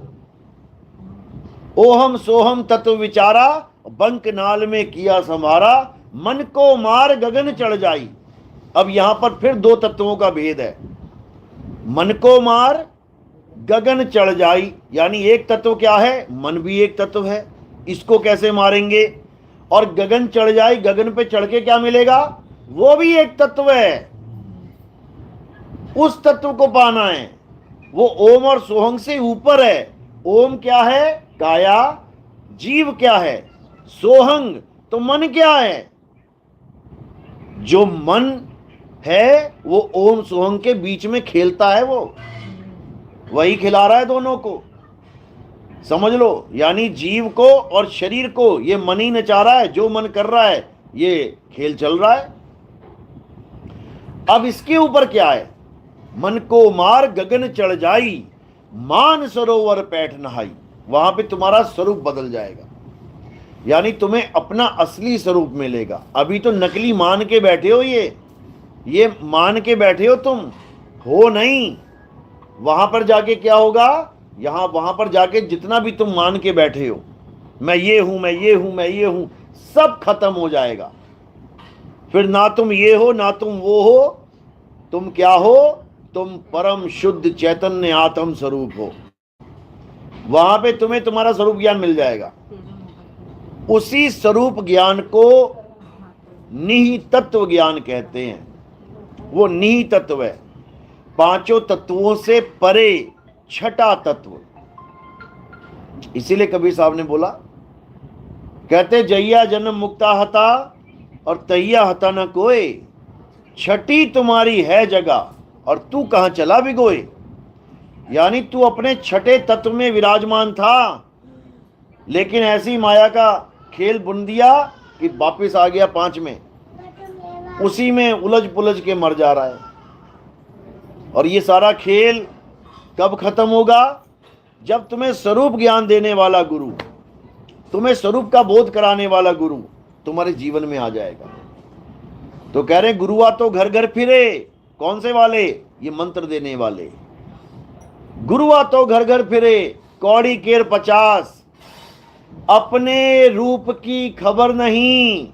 ओहम सोहम तत्व विचारा, बंक नाल में किया समारा, मन को मार गगन चढ़ जाई। अब यहां पर फिर दो तत्वों का भेद है। मन को मार गगन चढ़ जाई, यानी एक तत्व क्या है? मन भी एक तत्व है, इसको कैसे मारेंगे? और गगन चढ़ जाए, गगन पे चढ़ के क्या मिलेगा? वो भी एक तत्व है, उस तत्व को पाना है। वो ओम और सोहंग से ऊपर है। ओम क्या है? काया। जीव क्या है? सोहंग। तो मन क्या है? जो मन है वो ओम सोहंग के बीच में खेलता है, वो वही खिला रहा है दोनों को, समझ लो। यानी जीव को और शरीर को ये मन ही नचा रहा है। जो मन कर रहा है ये खेल चल रहा है। अब इसके ऊपर क्या है? मन को मार गगन चढ़ जाई, मान सरोवर पैठ नहाई। वहां पे तुम्हारा स्वरूप बदल जाएगा, यानी तुम्हें अपना असली स्वरूप मिलेगा। अभी तो नकली मान के बैठे हो, ये मान के बैठे हो, तुम हो नहीं। वहां पर जाके क्या होगा? वहां पर जाके जितना भी तुम मान के बैठे हो, मैं ये हूं, मैं ये हूं, मैं ये हूं, सब खत्म हो जाएगा। फिर ना तुम ये हो ना तुम वो हो। तुम क्या हो? तुम परम शुद्ध चैतन्य आत्म स्वरूप हो। वहां पे तुम्हें तुम्हारा स्वरूप ज्ञान मिल जाएगा। उसी स्वरूप ज्ञान को निहित तत्व ज्ञान कहते हैं। वो निहित तत्व है, पांचों तत्वों से परे छठा तत्व। इसीलिए कबीर साहब ने बोला, कहते जैया जन्म मुक्ता हता और तैया हता न कोई, छठी तुम्हारी है जगह और तू कहां चला भिगोए। यानी तू अपने छठे तत्व में विराजमान था, लेकिन ऐसी माया का खेल बुन दिया कि वापिस आ गया 5 में, उसी में उलझ पुलझ के मर जा रहा है। और ये सारा खेल कब खत्म होगा? जब तुम्हें स्वरूप ज्ञान देने वाला गुरु, तुम्हें स्वरूप का बोध कराने वाला गुरु तुम्हारे जीवन में आ जाएगा। तो कह रहे गुरुआ तो घर घर फिरे। कौन से वाले? ये मंत्र देने वाले। गुरुआ तो घर घर फिरे, कौड़ी केर 50, अपने रूप की खबर नहीं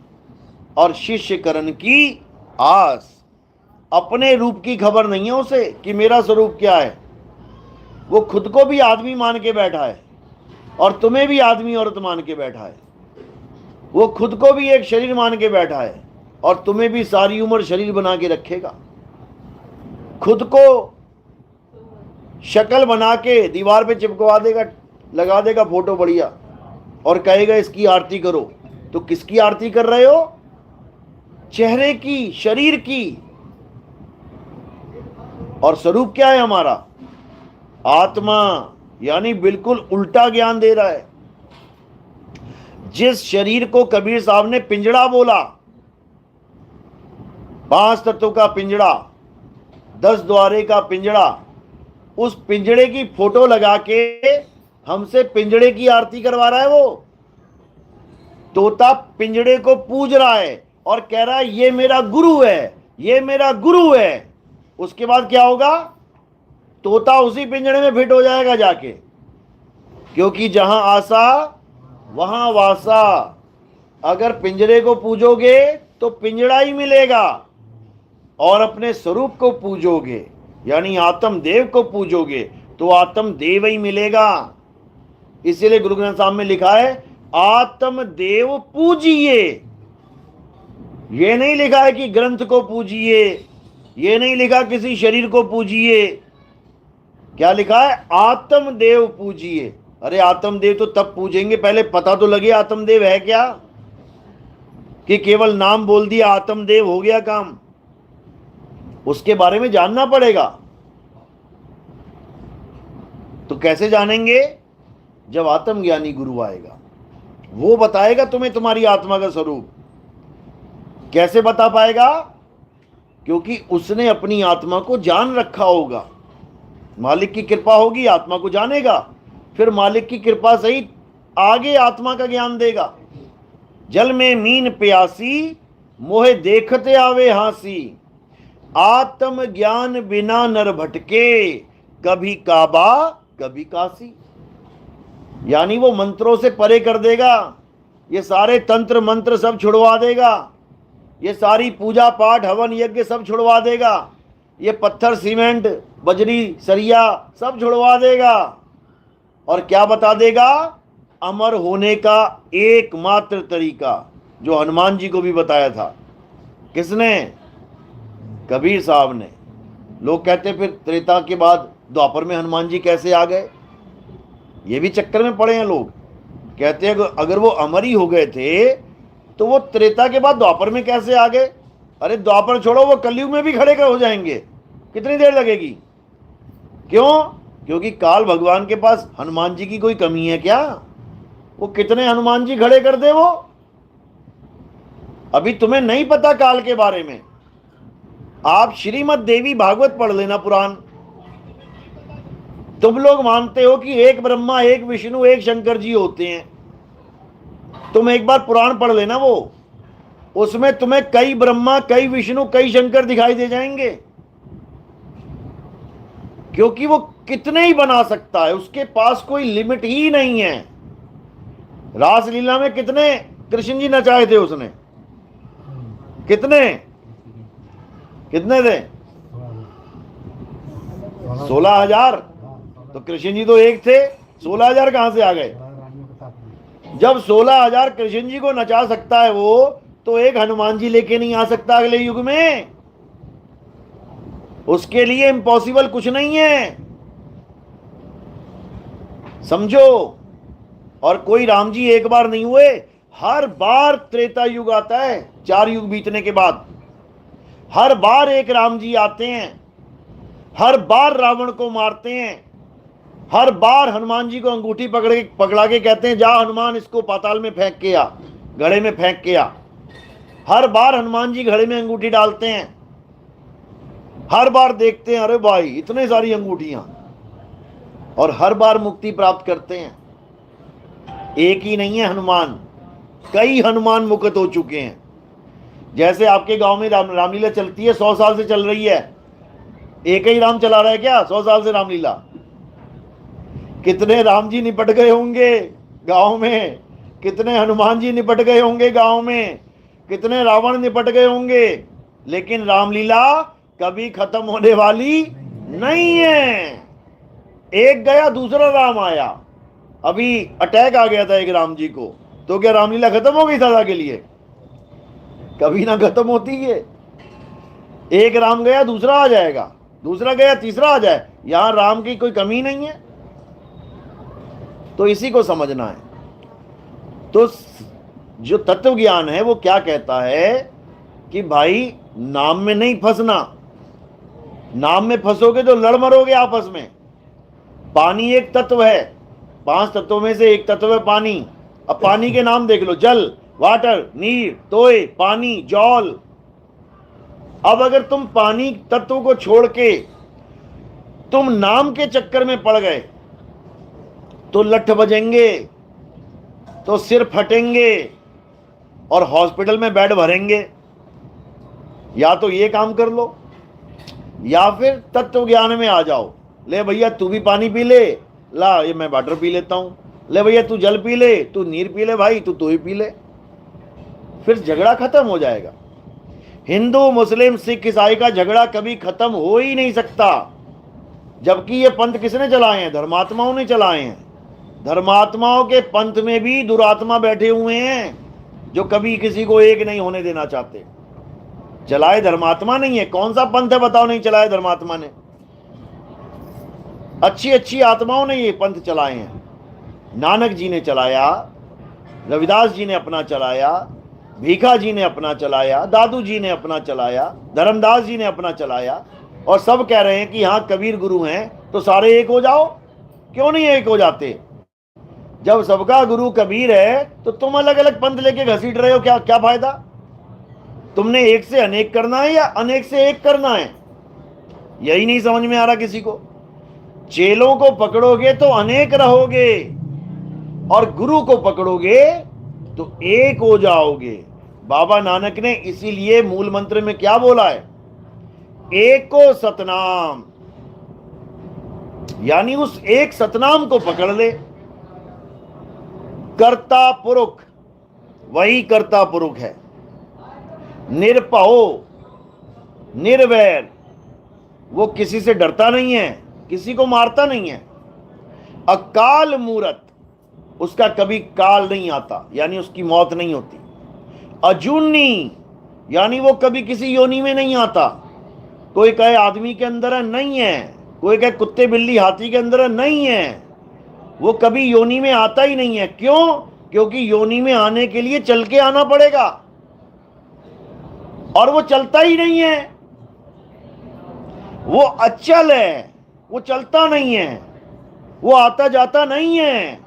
और शिष्य करण की आस। अपने रूप की खबर नहीं है उसे कि मेरा स्वरूप क्या है। वो खुद को भी आदमी मान के बैठा है और तुम्हें भी आदमी औरत मान के बैठा है। वो खुद को भी एक शरीर मान के बैठा है और तुम्हें भी सारी उम्र शरीर बना के रखेगा। खुद को शक्ल बना के दीवार पे चिपकवा देगा, लगा देगा फोटो बढ़िया, और कहेगा इसकी आरती करो। तो किसकी आरती कर रहे हो? चेहरे की, शरीर की। और स्वरूप क्या है हमारा? आत्मा। यानी बिल्कुल उल्टा ज्ञान दे रहा है। जिस शरीर को कबीर साहब ने पिंजड़ा बोला, 5 तत्वों का पिंजड़ा, 10 द्वारे का पिंजड़ा, उस पिंजड़े की फोटो लगा के हमसे पिंजड़े की आरती करवा रहा है। वो तोता पिंजड़े को पूज रहा है और कह रहा है ये मेरा गुरु है, ये मेरा गुरु है। उसके बाद क्या होगा? तोता उसी पिंजड़े में फिट हो जाएगा जाके, क्योंकि जहां आशा वहां वासा। अगर पिंजरे को पूजोगे तो पिंजड़ा ही मिलेगा, और अपने स्वरूप को पूजोगे यानी आत्म देव को पूजोगे तो आत्म देव ही मिलेगा। इसीलिए गुरु ग्रंथ साहब में लिखा है आत्म देव पूजिए। ये नहीं लिखा है कि ग्रंथ को पूजिए, ये नहीं लिखा किसी शरीर को पूजिए। क्या लिखा है? आत्मदेव पूजिए। अरे आत्मदेव तो तब पूजेंगे, पहले पता तो लगे आत्मदेव है क्या, कि केवल नाम बोल दिया आत्मदेव हो गया काम। उसके बारे में जानना पड़ेगा। तो कैसे जानेंगे? जब आत्मज्ञानी गुरु आएगा, वो बताएगा तुम्हें तुम्हारी आत्मा का स्वरूप। कैसे बता पाएगा? क्योंकि उसने अपनी आत्मा को जान रखा होगा। मालिक की कृपा होगी, आत्मा को जानेगा, फिर मालिक की कृपा सहित आगे आत्मा का ज्ञान देगा। जल में मीन प्यासी, मोहे देखते आवे हासी, आत्म ज्ञान बिना नर भटके, कभी काबा कभी काशी। यानी वो मंत्रों से परे कर देगा, ये सारे तंत्र मंत्र सब छुड़वा देगा, ये सारी पूजा पाठ हवन यज्ञ सब छुड़वा देगा, ये पत्थर सीमेंट बजरी सरिया सब छुड़वा देगा। और क्या बता देगा? अमर होने का एकमात्र तरीका, जो हनुमान जी को भी बताया था। किसने? कबीर साहब ने। लोग कहते फिर त्रेता के बाद द्वापर में हनुमान जी कैसे आ गए? ये भी चक्कर में पड़े हैं लोग। कहते हैं अगर वो अमर ही हो गए थे तो वो त्रेता के बाद द्वापर में कैसे आ गए? अरे द्वापर छोड़ो, वो कलयुग में भी खड़े हो जाएंगे। कितनी देर लगेगी? क्यों? क्योंकि काल भगवान के पास हनुमान जी की कोई कमी है क्या? वो कितने हनुमान जी खड़े कर दे वो। अभी तुम्हें नहीं पता काल के बारे में। आप श्रीमद् देवी भागवत पढ़ लेना, पुराण। तुम लोग मानते हो कि एक ब्रह्मा एक विष्णु एक शंकर जी होते हैं। तुम एक बार पुराण पढ़ लेना, वो उसमें तुम्हें कई ब्रह्मा कई विष्णु कई शंकर दिखाई दे जाएंगे। क्योंकि वो कितने ही बना सकता है, उसके पास कोई लिमिट ही नहीं है। रासलीला में कितने कृष्ण जी नचाए थे उसने? कितने कितने थे? 16,000। तो कृष्ण जी तो एक थे, 16,000 कहां से आ गए? जब 16,000 कृष्ण जी को नचा सकता है वो, तो एक हनुमान जी लेके नहीं आ सकता अगले युग में? उसके लिए इम्पॉसिबल कुछ नहीं है, समझो। और कोई राम जी एक बार नहीं हुए, हर बार त्रेता युग आता है। 4 युग बीतने के बाद हर बार एक राम जी आते हैं, हर बार रावण को मारते हैं, हर बार हनुमान जी को अंगूठी पकड़ा के कहते हैं जा हनुमान इसको पाताल में फेंक के आ, घड़े में फेंक के आ। हर बार हनुमान जी घड़े में अंगूठी डालते हैं। हर बार देखते हैं अरे भाई इतने सारी अंगूठियां, और हर बार मुक्ति प्राप्त करते हैं। एक ही नहीं है हनुमान, कई हनुमान मुक्त हो चुके हैं। जैसे आपके गांव में रामलीला चलती है, 100 साल से चल रही है। एक ही राम चला रहा है क्या 100 साल से रामलीला? कितने राम जी निपट गए होंगे गांव में, कितने हनुमान जी निपट गए होंगे गांव में, कितने रावण निपट गए होंगे, लेकिन रामलीला कभी खत्म होने वाली नहीं है। एक गया दूसरा राम आया। अभी अटैक आ गया था एक राम जी को, तो क्या रामलीला खत्म हो गई सदा के लिए? कभी ना खत्म होती है। एक राम गया दूसरा आ जाएगा, दूसरा गया तीसरा आ जाए। यहां राम की कोई कमी नहीं है। तो इसी को समझना है। तो जो तत्व ज्ञान है वो क्या कहता है कि भाई नाम में नहीं फंसना। नाम में फंसोगे तो लड़ मरोगे आपस में। पानी एक तत्व है, 5 तत्वों में से एक तत्व है पानी। अब पानी के नाम देख लो, जल, वाटर, नीर, तोय, पानी, जौल। अब अगर तुम पानी तत्व को छोड़ के तुम नाम के चक्कर में पड़ गए तो लठ बजेंगे, तो सिर फटेंगे और हॉस्पिटल में बेड भरेंगे। या तो ये काम कर लो, या फिर तत्व ज्ञान में आ जाओ। ले भैया तू भी पानी पी ले, ला ये मैं वाटर पी लेता हूं। ले भैया तू जल पी ले, तू नीर पी ले, भाई तू ही पी ले। फिर झगड़ा खत्म हो जाएगा। हिंदू मुस्लिम सिख ईसाई का झगड़ा कभी खत्म हो ही नहीं सकता। जबकि ये पंथ किसने चलाए हैं? धर्मात्माओं ने चलाए हैं। धर्मात्माओं के पंथ में भी दुरात्मा बैठे हुए हैं जो कभी किसी को एक नहीं होने देना चाहते। चलाए धर्मात्मा नहीं है। कौन सा पंथ है बताओ नहीं चलाए धर्मात्मा ने? अच्छी अच्छी आत्माओं ने ये पंथ चलाए हैं। नानक जी ने चलाया, रविदास जी ने अपना चलाया, भीखा जी ने अपना चलाया, दादू जी ने अपना चलाया, धर्मदास जी ने अपना चलाया, और सब कह रहे हैं कि हाँ कबीर गुरु हैं तो सारे एक हो जाओ। क्यों नहीं एक हो जाते? जब सबका गुरु कबीर है तो तुम अलग अलग पंथ लेके घसीट रहे हो, क्या क्या फायदा? तुमने एक से अनेक करना है या अनेक से एक करना है? यही नहीं समझ में आ रहा किसी को। चेलों को पकड़ोगे तो अनेक रहोगे, और गुरु को पकड़ोगे तो एक हो जाओगे। बाबा नानक ने इसीलिए मूल मंत्र में क्या बोला है? एको सतनाम, यानी उस एक सतनाम को पकड़ ले। कर्ता पुरुष, वही कर्ता पुरुष है। निरपहो, निर्वैर, वो किसी से डरता नहीं है, किसी को मारता नहीं है। अकाल मूरत, उसका कभी काल नहीं आता, यानी उसकी मौत नहीं होती। अजूनी, यानी वो कभी किसी योनि में नहीं आता। कोई कहे आदमी के अंदर है, नहीं है। कोई कहे कुत्ते बिल्ली हाथी के अंदर है, नहीं है। वो कभी योनि में आता ही नहीं है। क्यों? क्योंकि योनि में आने के लिए चल के आना पड़ेगा, और वो चलता ही नहीं है। वो अचल है, वो चलता नहीं है, वो आता जाता नहीं है।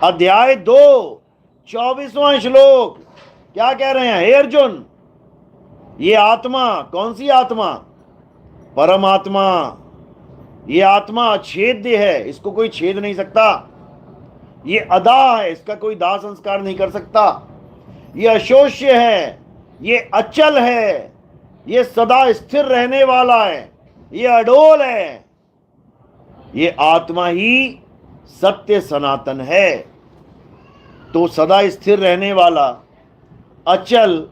अध्याय 2 24वां श्लोक क्या कह रहे हैं? हे अर्जुन, ये आत्मा कौन सी आत्मा? परमात्मा। ये आत्मा अछेद्य है, इसको कोई छेद नहीं सकता। ये अदा है, इसका कोई दाह संस्कार नहीं कर सकता। ये अशोष्य है, ये अचल है, ये सदा स्थिर रहने वाला है, ये अडोल है। ये आत्मा ही सत्य सनातन है। तो सदा स्थिर रहने वाला अचल,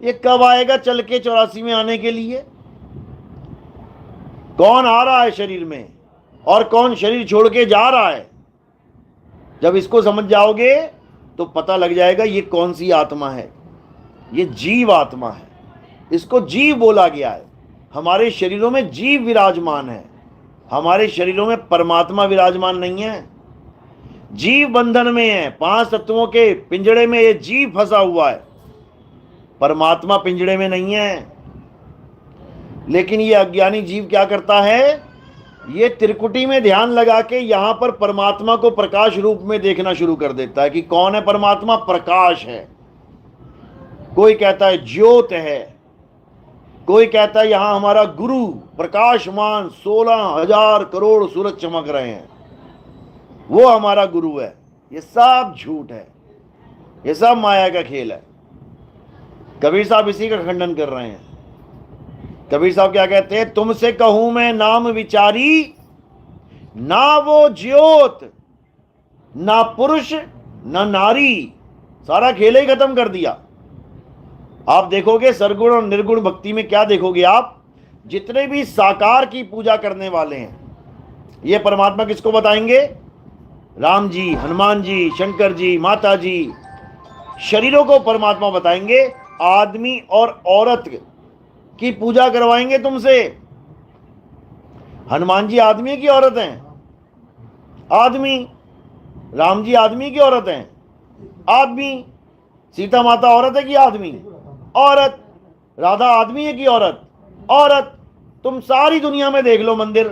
ये कब आएगा चल के 84 में आने के लिए? कौन आ रहा है शरीर में और कौन शरीर छोड़ के जा रहा है? जब इसको समझ जाओगे तो पता लग जाएगा ये कौन सी आत्मा है। ये जीव आत्मा है, इसको जीव बोला गया है। हमारे शरीरों में जीव विराजमान है, हमारे शरीरों में परमात्मा विराजमान नहीं है। जीव बंधन में है, 5 तत्वों के पिंजड़े में ये जीव फंसा हुआ है, परमात्मा पिंजड़े में नहीं है। लेकिन ये अज्ञानी जीव क्या करता है? ये त्रिकुटी में ध्यान लगा के यहां पर परमात्मा को प्रकाश रूप में देखना शुरू कर देता है कि कौन है परमात्मा? प्रकाश है। कोई कहता है ज्योत है, कोई कहता है यहां हमारा गुरु प्रकाशमान 16,000 करोड़ सूरज चमक रहे हैं, वो हमारा गुरु है। ये सब झूठ है, ये सब माया का खेल है। कबीर साहब इसी का खंडन कर रहे हैं। कबीर साहब क्या कहते हैं? तुमसे कहूं मैं नाम विचारी, ना वो ज्योत, ना पुरुष, ना नारी। सारा खेल ही खत्म कर दिया। आप देखोगे सरगुण और निर्गुण भक्ति में क्या देखोगे आप? जितने भी साकार की पूजा करने वाले हैं, ये परमात्मा किसको बताएंगे? राम जी, हनुमान जी, शंकर जी, माता जी, शरीरों को परमात्मा बताएंगे। आदमी और औरत की पूजा करवाएंगे तुमसे। हनुमान जी आदमी की औरत हैं? आदमी। राम जी आदमी की औरत हैं? आदमी। सीता माता औरत है कि आदमी? औरत। राधा आदमी है कि औरत? औरत। तुम सारी दुनिया में देख लो मंदिर,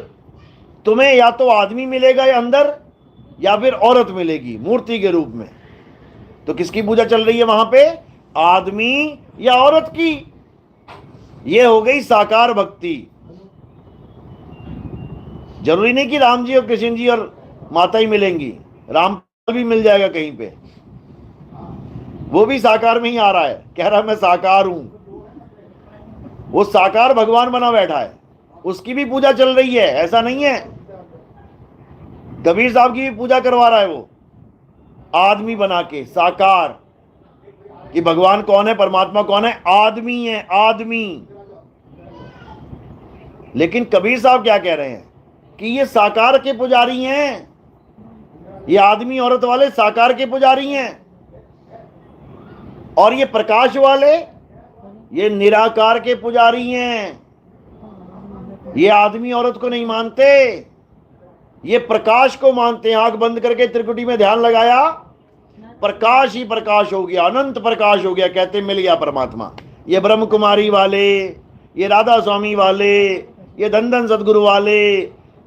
तुम्हें या तो आदमी मिलेगा या अंदर, या फिर औरत मिलेगी मूर्ति के रूप में। तो किसकी पूजा चल रही है वहां पे? आदमी या औरत की? ये हो गई साकार भक्ति। जरूरी नहीं कि राम जी और कृष्ण जी और माता ही मिलेंगी, राम भी मिल जाएगा कहीं पे, वो भी साकार में ही आ रहा है, कह रहा है मैं साकार हूं। वो साकार भगवान बना बैठा है, उसकी भी पूजा चल रही है, ऐसा नहीं है। कबीर साहब की भी पूजा करवा रहा है वो, आदमी बना के साकार, कि भगवान कौन है, परमात्मा कौन है? आदमी है, आदमी। लेकिन कबीर साहब क्या कह रहे हैं कि ये साकार के पुजारी हैं, ये आदमी औरत वाले साकार के पुजारी हैं, और ये प्रकाश वाले ये निराकार के पुजारी हैं। ये आदमी औरत को नहीं मानते, ये प्रकाश को मानते हैं। आंख बंद करके त्रिकुटी में ध्यान लगाया, प्रकाश ही प्रकाश हो गया, अनंत प्रकाश हो गया, कहते मिल गया परमात्मा। ये ब्रह्म कुमारी वाले, ये राधा स्वामी वाले, ये धन सदगुरु वाले,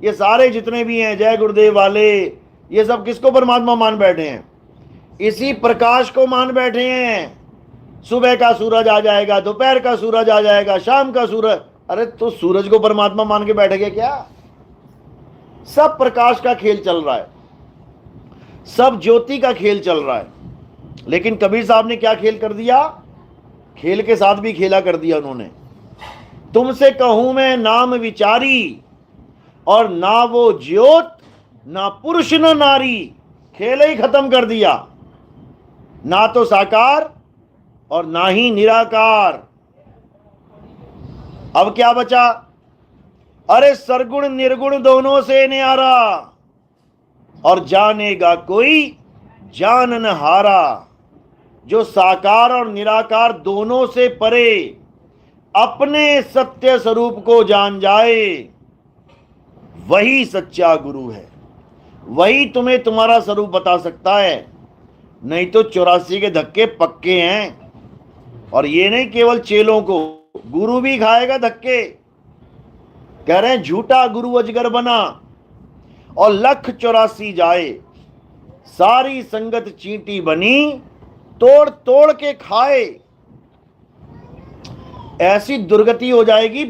ये सारे जितने भी हैं जय गुरुदेव वाले, ये सब किसको परमात्मा मान बैठे हैं? इसी प्रकाश को मान बैठे हैं। सुबह का सूरज आ जाएगा, दोपहर का सूरज आ जाएगा, शाम का सूरज। अरे तो सूरज को परमात्मा मान के बैठ गए क्या? सब प्रकाश का खेल चल रहा है, सब ज्योति का खेल चल रहा है। लेकिन कबीर साहब ने क्या खेल कर दिया? खेल के साथ भी खेला कर दिया उन्होंने। तुमसे कहूं मैं नाम विचारी, और ना वो ज्योत ना पुरुष न नारी। खेल ही खत्म कर दिया, ना तो साकार और ना ही निराकार। अब क्या बचा? अरे सरगुण निर्गुण दोनों से न्यारा, और जानेगा कोई जान न हारा। जो साकार और निराकार दोनों से परे अपने सत्य स्वरूप को जान जाए, वही सच्चा गुरु है। वही तुम्हें तुम्हारा स्वरूप बता सकता है। नहीं तो 84 के धक्के पक्के हैं। और ये नहीं केवल चेलों को, गुरु भी खाएगा धक्के। कह रहे हैं झूठा गुरु अजगर बना, और 184 जाए। सारी संगत चींटी बनी, तोड़ तोड़ के खाए। ऐसी दुर्गति हो जाएगी,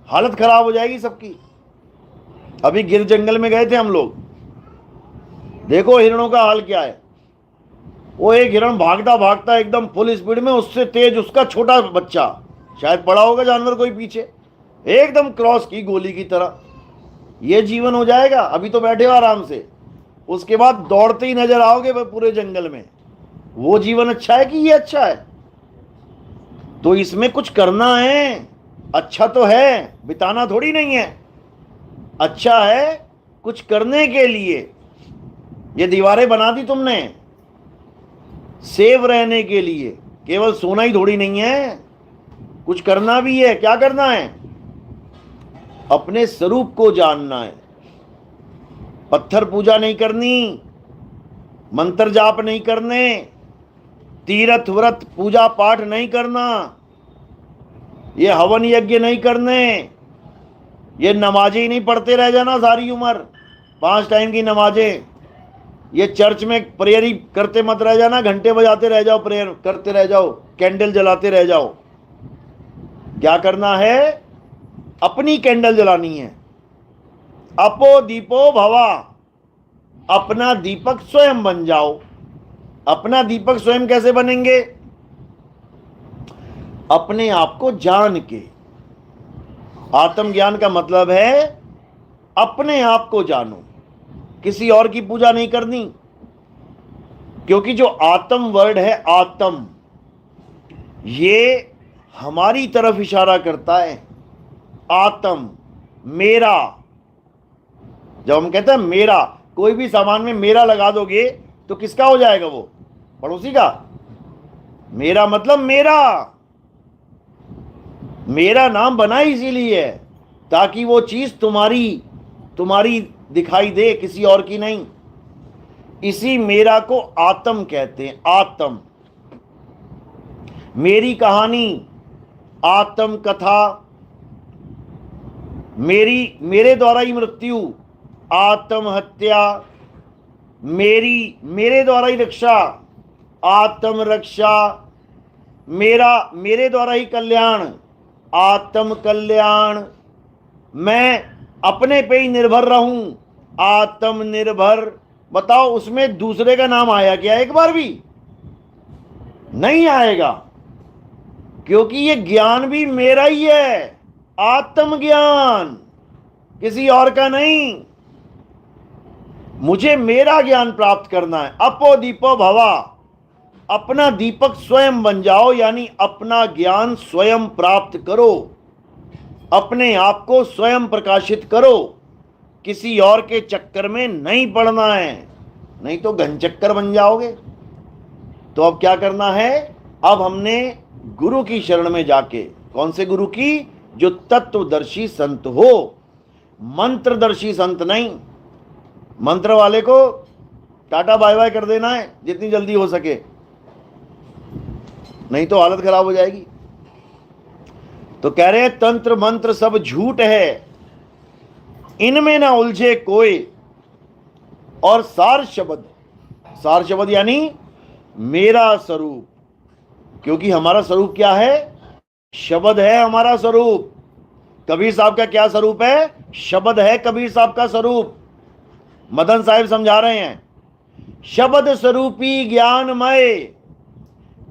हालत खराब हो जाएगी सबकी। अभी गिर जंगल में गए थे हम लोग, देखो हिरणों का हाल क्या है। वो एक हिरण भागता भागता एकदम फुल स्पीड में, उससे तेज उसका छोटा बच्चा, शायद पड़ा होगा जानवर कोई पीछे, एकदम क्रॉस की गोली की तरह। ये जीवन हो जाएगा? अभी तो बैठे हो आराम से, उसके बाद दौड़ते ही नजर आओगे पूरे जंगल में। वो जीवन अच्छा है कि ये अच्छा है? तो इसमें कुछ करना है। अच्छा तो है, बिताना थोड़ी नहीं है। अच्छा है कुछ करने के लिए। ये दीवारें बना दी तुमने सेव रहने के लिए, केवल सोना ही थोड़ी नहीं है, कुछ करना भी है। क्या करना है? अपने स्वरूप को जानना है। पत्थर पूजा नहीं करनी, मंत्र जाप नहीं करने, तीर्थ व्रत पूजा पाठ नहीं करना, ये हवन यज्ञ नहीं करने, ये नमाजें ही नहीं पढ़ते रह जाना सारी उम्र, 5 टाइम की नमाजें। ये चर्च में प्रेयर ही करते मत रह जाना, घंटे बजाते रह जाओ, प्रेयर करते रह जाओ, कैंडल जलाते रह जाओ। क्या करना है? अपनी कैंडल जलानी है। अपो दीपो भवा, अपना दीपक स्वयं बन जाओ। अपना दीपक स्वयं कैसे बनेंगे? अपने आप को जान के। आत्मज्ञान का मतलब है अपने आप को जानो, किसी और की पूजा नहीं करनी। क्योंकि जो आत्म वर्ड है, आत्म, ये हमारी तरफ इशारा करता है। आत्म, मेरा। जब हम कहते हैं मेरा, कोई भी सामान में मेरा लगा दोगे तो किसका हो जाएगा? वो पड़ोसी का। मेरा मतलब मेरा। मेरा नाम बना इसीलिए है ताकि वो चीज तुम्हारी दिखाई दे, किसी और की नहीं। इसी मेरा को आत्म कहते हैं। आत्म, मेरी कहानी, आत्म कथा, मेरे द्वारा ही मृत्यु, आत्महत्या, मेरे द्वारा ही रक्षा, आत्म रक्षा, मेरे द्वारा ही कल्याण, आत्म कल्याण। मैं अपने पे ही निर्भर रहूं, आत्मनिर्भर। बताओ उसमें दूसरे का नाम आया क्या एक बार भी? नहीं आएगा, क्योंकि ये ज्ञान भी मेरा ही है। आत्मज्ञान, किसी और का नहीं। मुझे मेरा ज्ञान प्राप्त करना है। अपो दीपो भवा, अपना दीपक स्वयं बन जाओ, यानी अपना ज्ञान स्वयं प्राप्त करो, अपने आप को स्वयं प्रकाशित करो। किसी और के चक्कर में नहीं पड़ना है, नहीं तो घन चक्कर बन जाओगे। तो अब क्या करना है? अब हमने गुरु की शरण में जाके। कौन से गुरु की? जो तत्वदर्शी संत हो, मंत्रदर्शी संत नहीं। मंत्र वाले को टाटा बाय बाय कर देना है जितनी जल्दी हो सके, नहीं तो हालत खराब हो जाएगी। तो कह रहे हैं तंत्र मंत्र सब झूठ है, इनमें ना उलझे कोई, और सार शब्द यानी मेरा स्वरूप। क्योंकि हमारा स्वरूप क्या है? शब्द है हमारा स्वरूप। कबीर साहब का क्या स्वरूप है? शब्द है कबीर साहब का स्वरूप। मदन साहिब समझा रहे हैं, शब्द स्वरूपी ज्ञानमय,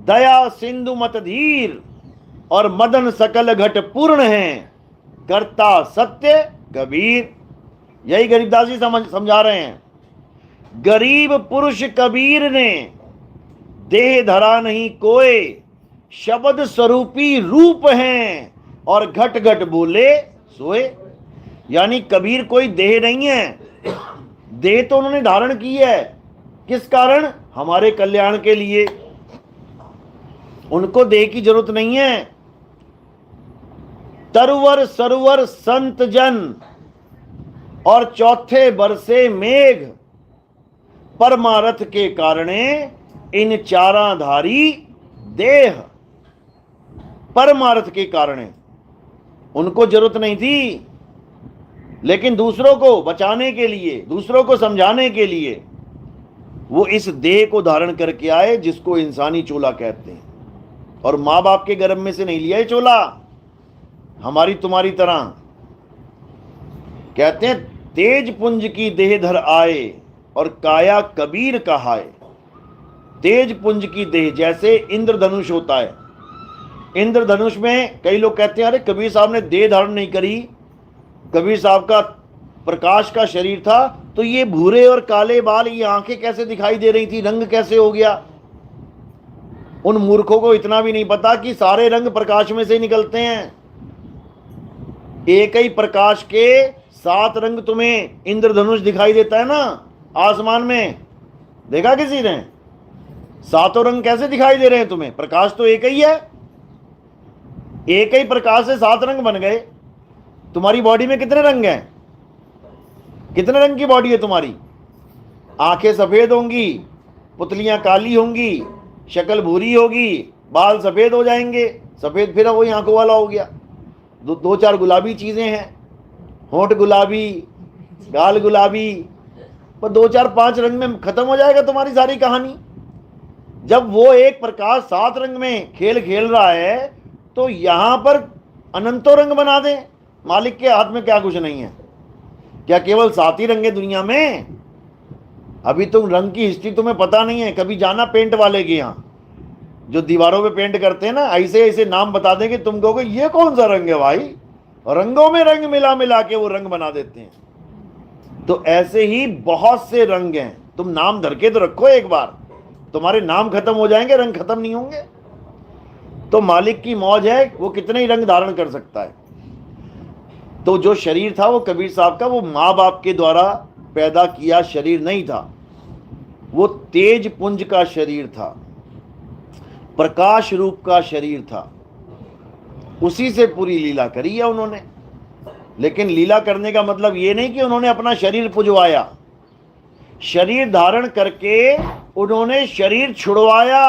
दया सिंधु मत धीर, और मदन सकल घट पूर्ण है, करता सत्य कबीर। यही गरीबदास जी समझा रहे हैं। गरीब पुरुष कबीर ने देह धरा नहीं कोय, शब्द स्वरूपी रूप हैं, और घट घट बोले सोए। यानी कबीर कोई देह नहीं है, देह तो उन्होंने धारण की है। किस कारण? हमारे कल्याण के लिए। उनको देह की जरूरत नहीं है। तरवर सरवर संत जन, और चौथे बरसे मेघ, परमारथ के कारणे इन चाराधारी देह। परमार्थ के कारण उनको जरूरत नहीं थी, लेकिन दूसरों को बचाने के लिए, दूसरों को समझाने के लिए वो इस देह को धारण करके आए, जिसको इंसानी चोला कहते हैं। और मां बाप के गर्भ में से नहीं लिया ये चोला, हमारी तुम्हारी तरह। कहते हैं तेज पुंज की देह धर आए, और काया कबीर कहाए। तेज पुंज की देह, जैसे इंद्रधनुष होता है। इंद्रधनुष में कई लोग कहते हैं अरे कबीर साहब ने देह धारण नहीं करी, कबीर साहब का प्रकाश का शरीर था, तो ये भूरे और काले बाल, ये आंखें कैसे दिखाई दे रही थी, रंग कैसे हो गया? उन मूर्खों को इतना भी नहीं पता कि सारे रंग प्रकाश में से ही निकलते हैं। एक ही प्रकाश के 7 रंग तुम्हें इंद्रधनुष दिखाई देता है ना आसमान में, देखा किसी ने? 7 रंग कैसे दिखाई दे रहे हैं तुम्हें? प्रकाश तो एक ही है। एक ही प्रकाश से 7 रंग बन गए। तुम्हारी बॉडी में कितने रंग हैं? कितने रंग की बॉडी है तुम्हारी? आंखें सफेद होंगी, पुतलियां काली होंगी, शक्ल भूरी होगी, बाल सफेद हो जाएंगे। सफेद फिर वही आंखों वाला हो गया। 2-4 गुलाबी चीजें हैं, होंठ गुलाबी, गाल गुलाबी, पर 2-4-5 रंग में खत्म हो जाएगा तुम्हारी सारी कहानी। जब वो एक प्रकाश 7 रंग में खेल खेल रहा है, तो यहां पर अनंतों रंग बना दे। मालिक के हाथ में क्या कुछ नहीं है? क्या केवल 7 ही रंग है दुनिया में? अभी तुम रंग की हिस्ट्री तुम्हें पता नहीं है। कभी जाना पेंट वाले के यहाँ, जो दीवारों पे पेंट करते हैं ना, ऐसे ऐसे नाम बता देंगे, तुम कहोगे ये कौन सा रंग है भाई? रंगों में रंग मिला मिला के वो रंग बना देते हैं। तो ऐसे ही बहुत से रंग हैं, तुम नाम धर के तो रखो एक बार, तुम्हारे नाम खत्म हो जाएंगे, रंग खत्म नहीं होंगे। तो मालिक की मौज है, वो कितने ही रंग धारण कर सकता है। तो जो शरीर था वो कबीर साहब का, वो माँ बाप के द्वारा पैदा किया शरीर नहीं था, वो तेज पुंज का शरीर था, प्रकाश रूप का शरीर था। उसी से पूरी लीला करी है उन्होंने। लेकिन लीला करने का मतलब ये नहीं कि उन्होंने अपना शरीर पुजवाया। शरीर धारण करके उन्होंने शरीर छुड़वाया।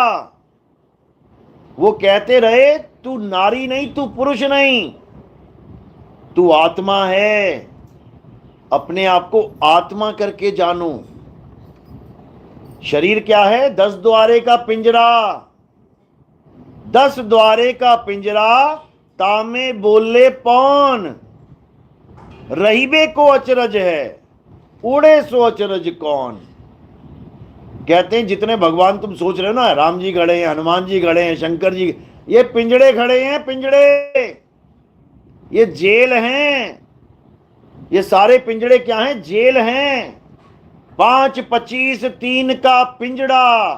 वो कहते रहे तू नारी नहीं, तू पुरुष नहीं, तू आत्मा है। अपने आप को आत्मा करके जानो। शरीर क्या है? 10 द्वारे का पिंजरा। 10 द्वारे का पिंजरा, तामे बोले पौन, रहीबे को अचरज है, उड़े सो अचरज कौन। कहते हैं जितने भगवान तुम सोच रहे हो ना, राम जी खड़े हैं, हनुमान जी खड़े हैं, शंकर जी, ये पिंजड़े खड़े हैं, पिंजड़े, ये जेल हैं। ये सारे पिंजड़े क्या हैं? जेल हैं। 5, 25, 3 का पिंजड़ा,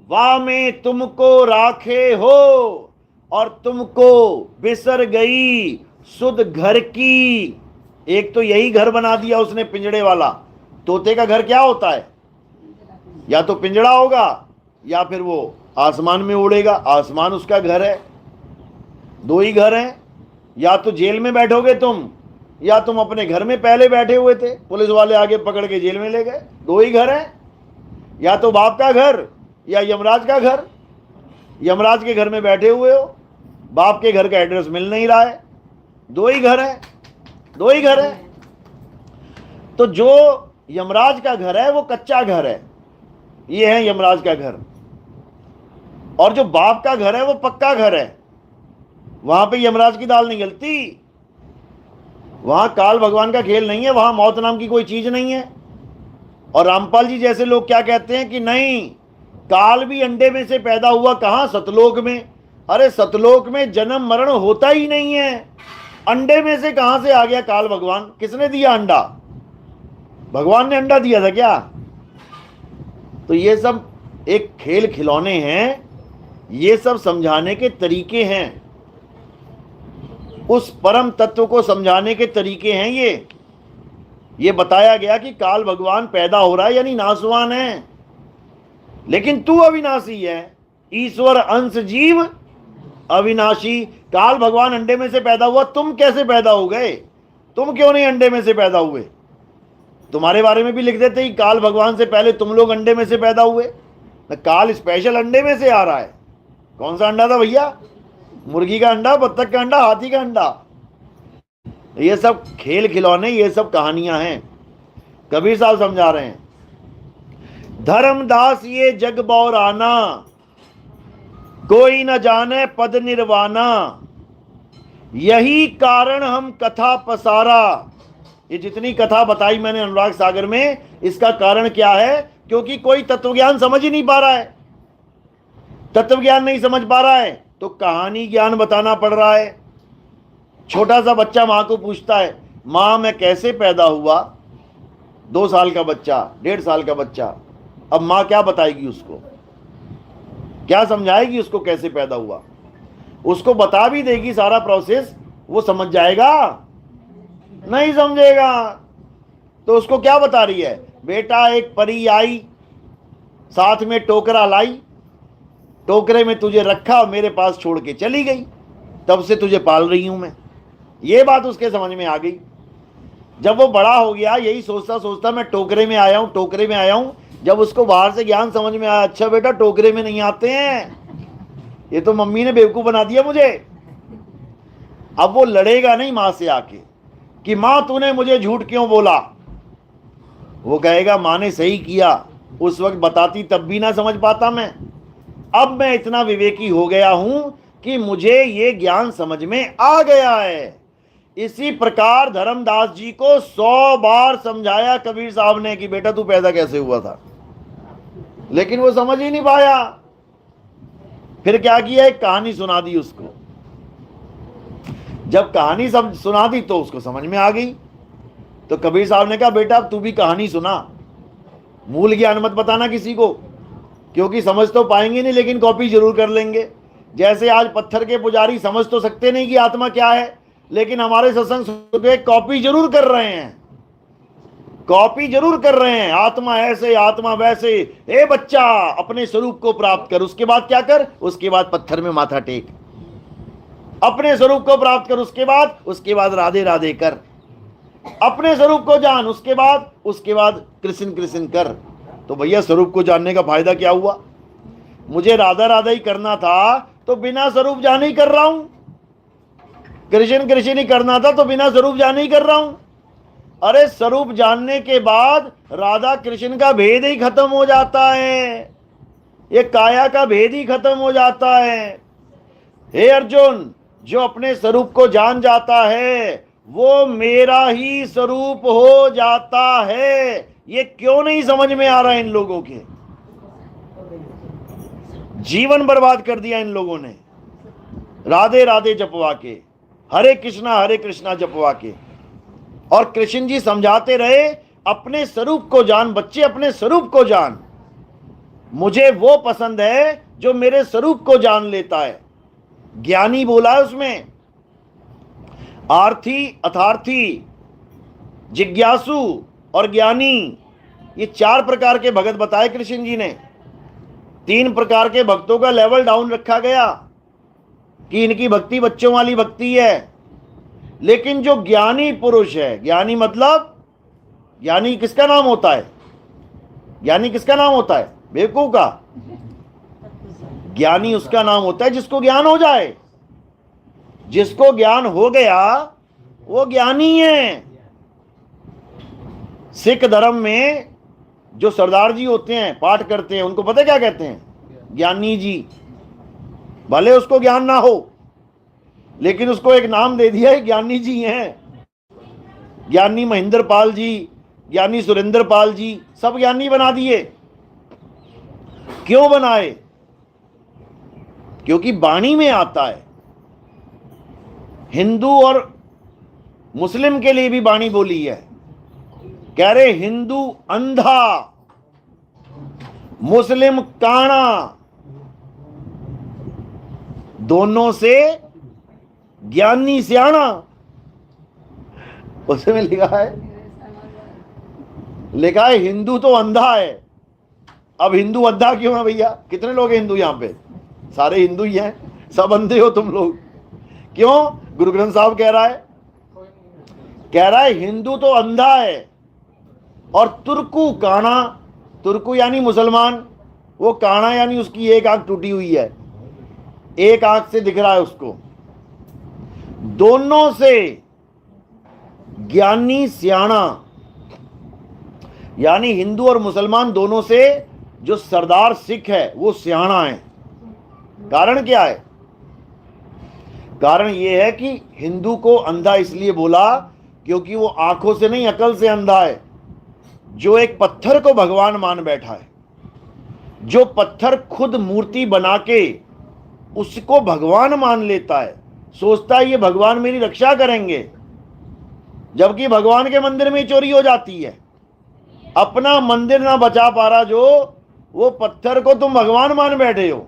वाह में तुमको राखे हो, और तुमको बिसर गई सुध घर की। एक तो यही घर बना दिया उसने पिंजड़े वाला। तोते का घर क्या होता है? या तो पिंजड़ा होगा, या फिर वो आसमान में उड़ेगा, आसमान उसका घर है। दो ही घर हैं, या तो जेल में बैठोगे तुम, या तुम अपने घर में पहले बैठे हुए थे, पुलिस वाले आगे पकड़ के जेल में ले गए। दो ही घर हैं, या तो बाप का घर या यमराज का घर। यमराज के घर में बैठे हुए हो, बाप के घर का एड्रेस मिल नहीं रहा है। दो ही घर है, दो ही घर है। तो जो यमराज का घर है वो कच्चा घर है, ये है यमराज का घर। और जो बाप का घर है वो पक्का घर है, वहां पे यमराज की दाल नहीं गलती। वहां काल भगवान का खेल नहीं है, वहां मौत नाम की कोई चीज नहीं है। और रामपाल जी जैसे लोग क्या कहते हैं कि नहीं, काल भी अंडे में से पैदा हुआ, कहां, सतलोक में। अरे सतलोक में जन्म मरण होता ही नहीं है, अंडे में से कहां से आ गया काल भगवान? किसने दिया अंडा? भगवान ने अंडा दिया था क्या? तो ये सब एक खेल खिलौने हैं, ये सब समझाने के तरीके हैं, उस परम तत्व को समझाने के तरीके हैं। ये बताया गया कि काल भगवान पैदा हो रहा है यानी नासवान है, लेकिन तू अविनाशी है। ईश्वर अंश जीव अविनाशी। काल भगवान अंडे में से पैदा हुआ, तुम कैसे पैदा हो गए? तुम क्यों नहीं अंडे में से पैदा हुए? तुम्हारे बारे में भी लिख देते ही काल भगवान से पहले तुम लोग अंडे में से पैदा हुए। काल स्पेशल अंडे में से आ रहा है। कौन सा अंडा था भैया? मुर्गी का अंडा, बत्तख का अंडा, हाथी का अंडा। ये सब खेल खिलौने, ये सब कहानियां हैं। कबीर साहब समझा रहे हैं, धर्मदास ये जग बौराना, कोई न जाने पद निर्वाणा, यही कारण हम कथा पसारा। ये जितनी कथा बताई मैंने अनुराग सागर में, इसका कारण क्या है? क्योंकि कोई तत्वज्ञान समझ ही नहीं पा रहा है। तत्वज्ञान नहीं समझ पा रहा है तो कहानी ज्ञान बताना पड़ रहा है। छोटा सा बच्चा मां को पूछता है, मां मैं कैसे पैदा हुआ? 2 साल का बच्चा, 1.5 साल का बच्चा। अब मां क्या बताएगी उसको? क्या समझाएगी उसको कैसे पैदा हुआ? उसको बता भी देगी सारा प्रोसेस, वो समझ जाएगा? नहीं समझेगा। तो उसको क्या बता रही है? बेटा एक परी आई, साथ में टोकरा लाई, टोकरे में तुझे रखा और मेरे पास छोड़ के चली गई, तब से तुझे पाल रही हूं मैं। ये बात उसके समझ में आ गई। जब वो बड़ा हो गया, यही सोचता सोचता मैं टोकरे में आया हूं, टोकरे में आया हूं। जब उसको बाहर से ज्ञान समझ में आया, अच्छा बेटा टोकरे में नहीं आते हैं, ये तो मम्मी ने बेवकूफ बना दिया मुझे। अब वो लड़ेगा नहीं मां से आके कि मां तूने मुझे झूठ क्यों बोला। वो कहेगा मां ने सही किया, उस वक्त बताती तब भी ना समझ पाता मैं। अब मैं इतना विवेकी हो गया हूं कि मुझे ये ज्ञान समझ में आ गया है। इसी प्रकार धर्मदास जी को 100 बार समझाया कबीर साहब ने कि बेटा तू पैदा कैसे हुआ था, लेकिन वो समझ ही नहीं पाया। फिर क्या किया? एक कहानी सुना दी उसको। जब कहानी सब सुना दी तो उसको समझ में आ गई। तो कबीर साहब ने कहा बेटा अब तू भी कहानी सुना, मूल ज्ञान मत बताना किसी को, क्योंकि समझ तो पाएंगे नहीं लेकिन कॉपी जरूर कर लेंगे। जैसे आज पत्थर के पुजारी समझ तो सकते नहीं कि आत्मा क्या है, लेकिन हमारे सत्संग सुन के कॉपी जरूर कर रहे हैं, कॉपी जरूर कर रहे हैं। आत्मा ऐसे, आत्मा वैसे। ए बच्चा अपने स्वरूप को प्राप्त कर, उसके बाद क्या कर? उसके बाद पत्थर में माथा टेक, अपने स्वरूप को प्राप्त कर, उसके बाद राधे राधे कर, अपने स्वरूप को जान, उसके बाद कृष्ण कृष्ण कर। तो भैया स्वरूप को जानने का फायदा क्या हुआ? मुझे राधा राधा ही करना था तो बिना स्वरूप जाने ही कर रहा हूं, कृष्ण कृष्ण ही करना था तो बिना स्वरूप जाने ही कर रहा हूं। अरे स्वरूप जानने के बाद राधा कृष्ण का भेद ही खत्म हो जाता है, ये काया का भेद ही खत्म हो जाता है। हे अर्जुन, जो अपने स्वरूप को जान जाता है वो मेरा ही स्वरूप हो जाता है। ये क्यों नहीं समझ में आ रहा है इन लोगों के? जीवन बर्बाद कर दिया इन लोगों ने राधे राधे जपवा के, हरे कृष्णा जपवा के। और कृष्ण जी समझाते रहे अपने स्वरूप को जान बच्चे, अपने स्वरूप को जान। मुझे वो पसंद है जो मेरे स्वरूप को जान लेता है। ज्ञानी बोला है उसमें, आर्थी, अथार्थी, जिज्ञासु और ज्ञानी, ये 4 प्रकार के भगत बताए कृष्ण जी ने। 3 प्रकार के भक्तों का लेवल डाउन रखा गया। कि इनकी भक्ति बच्चों वाली भक्ति है। लेकिन जो ज्ञानी पुरुष है, ज्ञानी मतलब, ज्ञानी किसका नाम होता है? ज्ञानी किसका नाम होता है? बेवकूफ का? ज्ञानी उसका नाम होता है जिसको ज्ञान हो जाए। जिसको ज्ञान हो गया वो ज्ञानी है। सिख धर्म में जो सरदार जी होते हैं, पाठ करते हैं, उनको पता क्या कहते हैं? ज्ञानी जी। भले उसको ज्ञान ना हो, लेकिन उसको एक नाम दे दिया है, ज्ञानी जी हैं। ज्ञानी महेंद्र पाल जी, ज्ञानी सुरेंद्र पाल जी, सब ज्ञानी बना दिए। क्यों बनाए? क्योंकि वाणी में आता है। हिंदू और मुस्लिम के लिए भी वाणी बोली है। कह रहे हिंदू अंधा, मुस्लिम काना, दोनों से ज्ञानी सियाना। उसमें लिखा है हिंदू तो अंधा है। अब हिंदू अंधा क्यों है भैया? कितने लोग हैं हिंदू? यहां पे सारे हिंदू ही हैं, सब अंधे हो तुम लोग? क्यों? गुरु ग्रंथ साहब कह रहा है हिंदू तो अंधा है और तुर्कू काना, तुर्कू यानी मुसलमान, वो काना यानी उसकी एक आंख टूटी हुई है, एक आंख से दिख रहा है उसको। दोनों से ज्ञानी सियाना, यानी हिंदू और मुसलमान दोनों से जो सरदार सिख है वो सियाना है। कारण क्या है? कारण यह है कि हिंदू को अंधा इसलिए बोला क्योंकि वो आंखों से नहीं, अकल से अंधा है। जो एक पत्थर को भगवान मान बैठा है, जो पत्थर खुद मूर्ति बना के उसको भगवान मान लेता है, सोचता है ये भगवान मेरी रक्षा करेंगे, जबकि भगवान के मंदिर में चोरी हो जाती है। अपना मंदिर ना बचा पा रहा जो, वो पत्थर को तुम भगवान मान बैठे हो।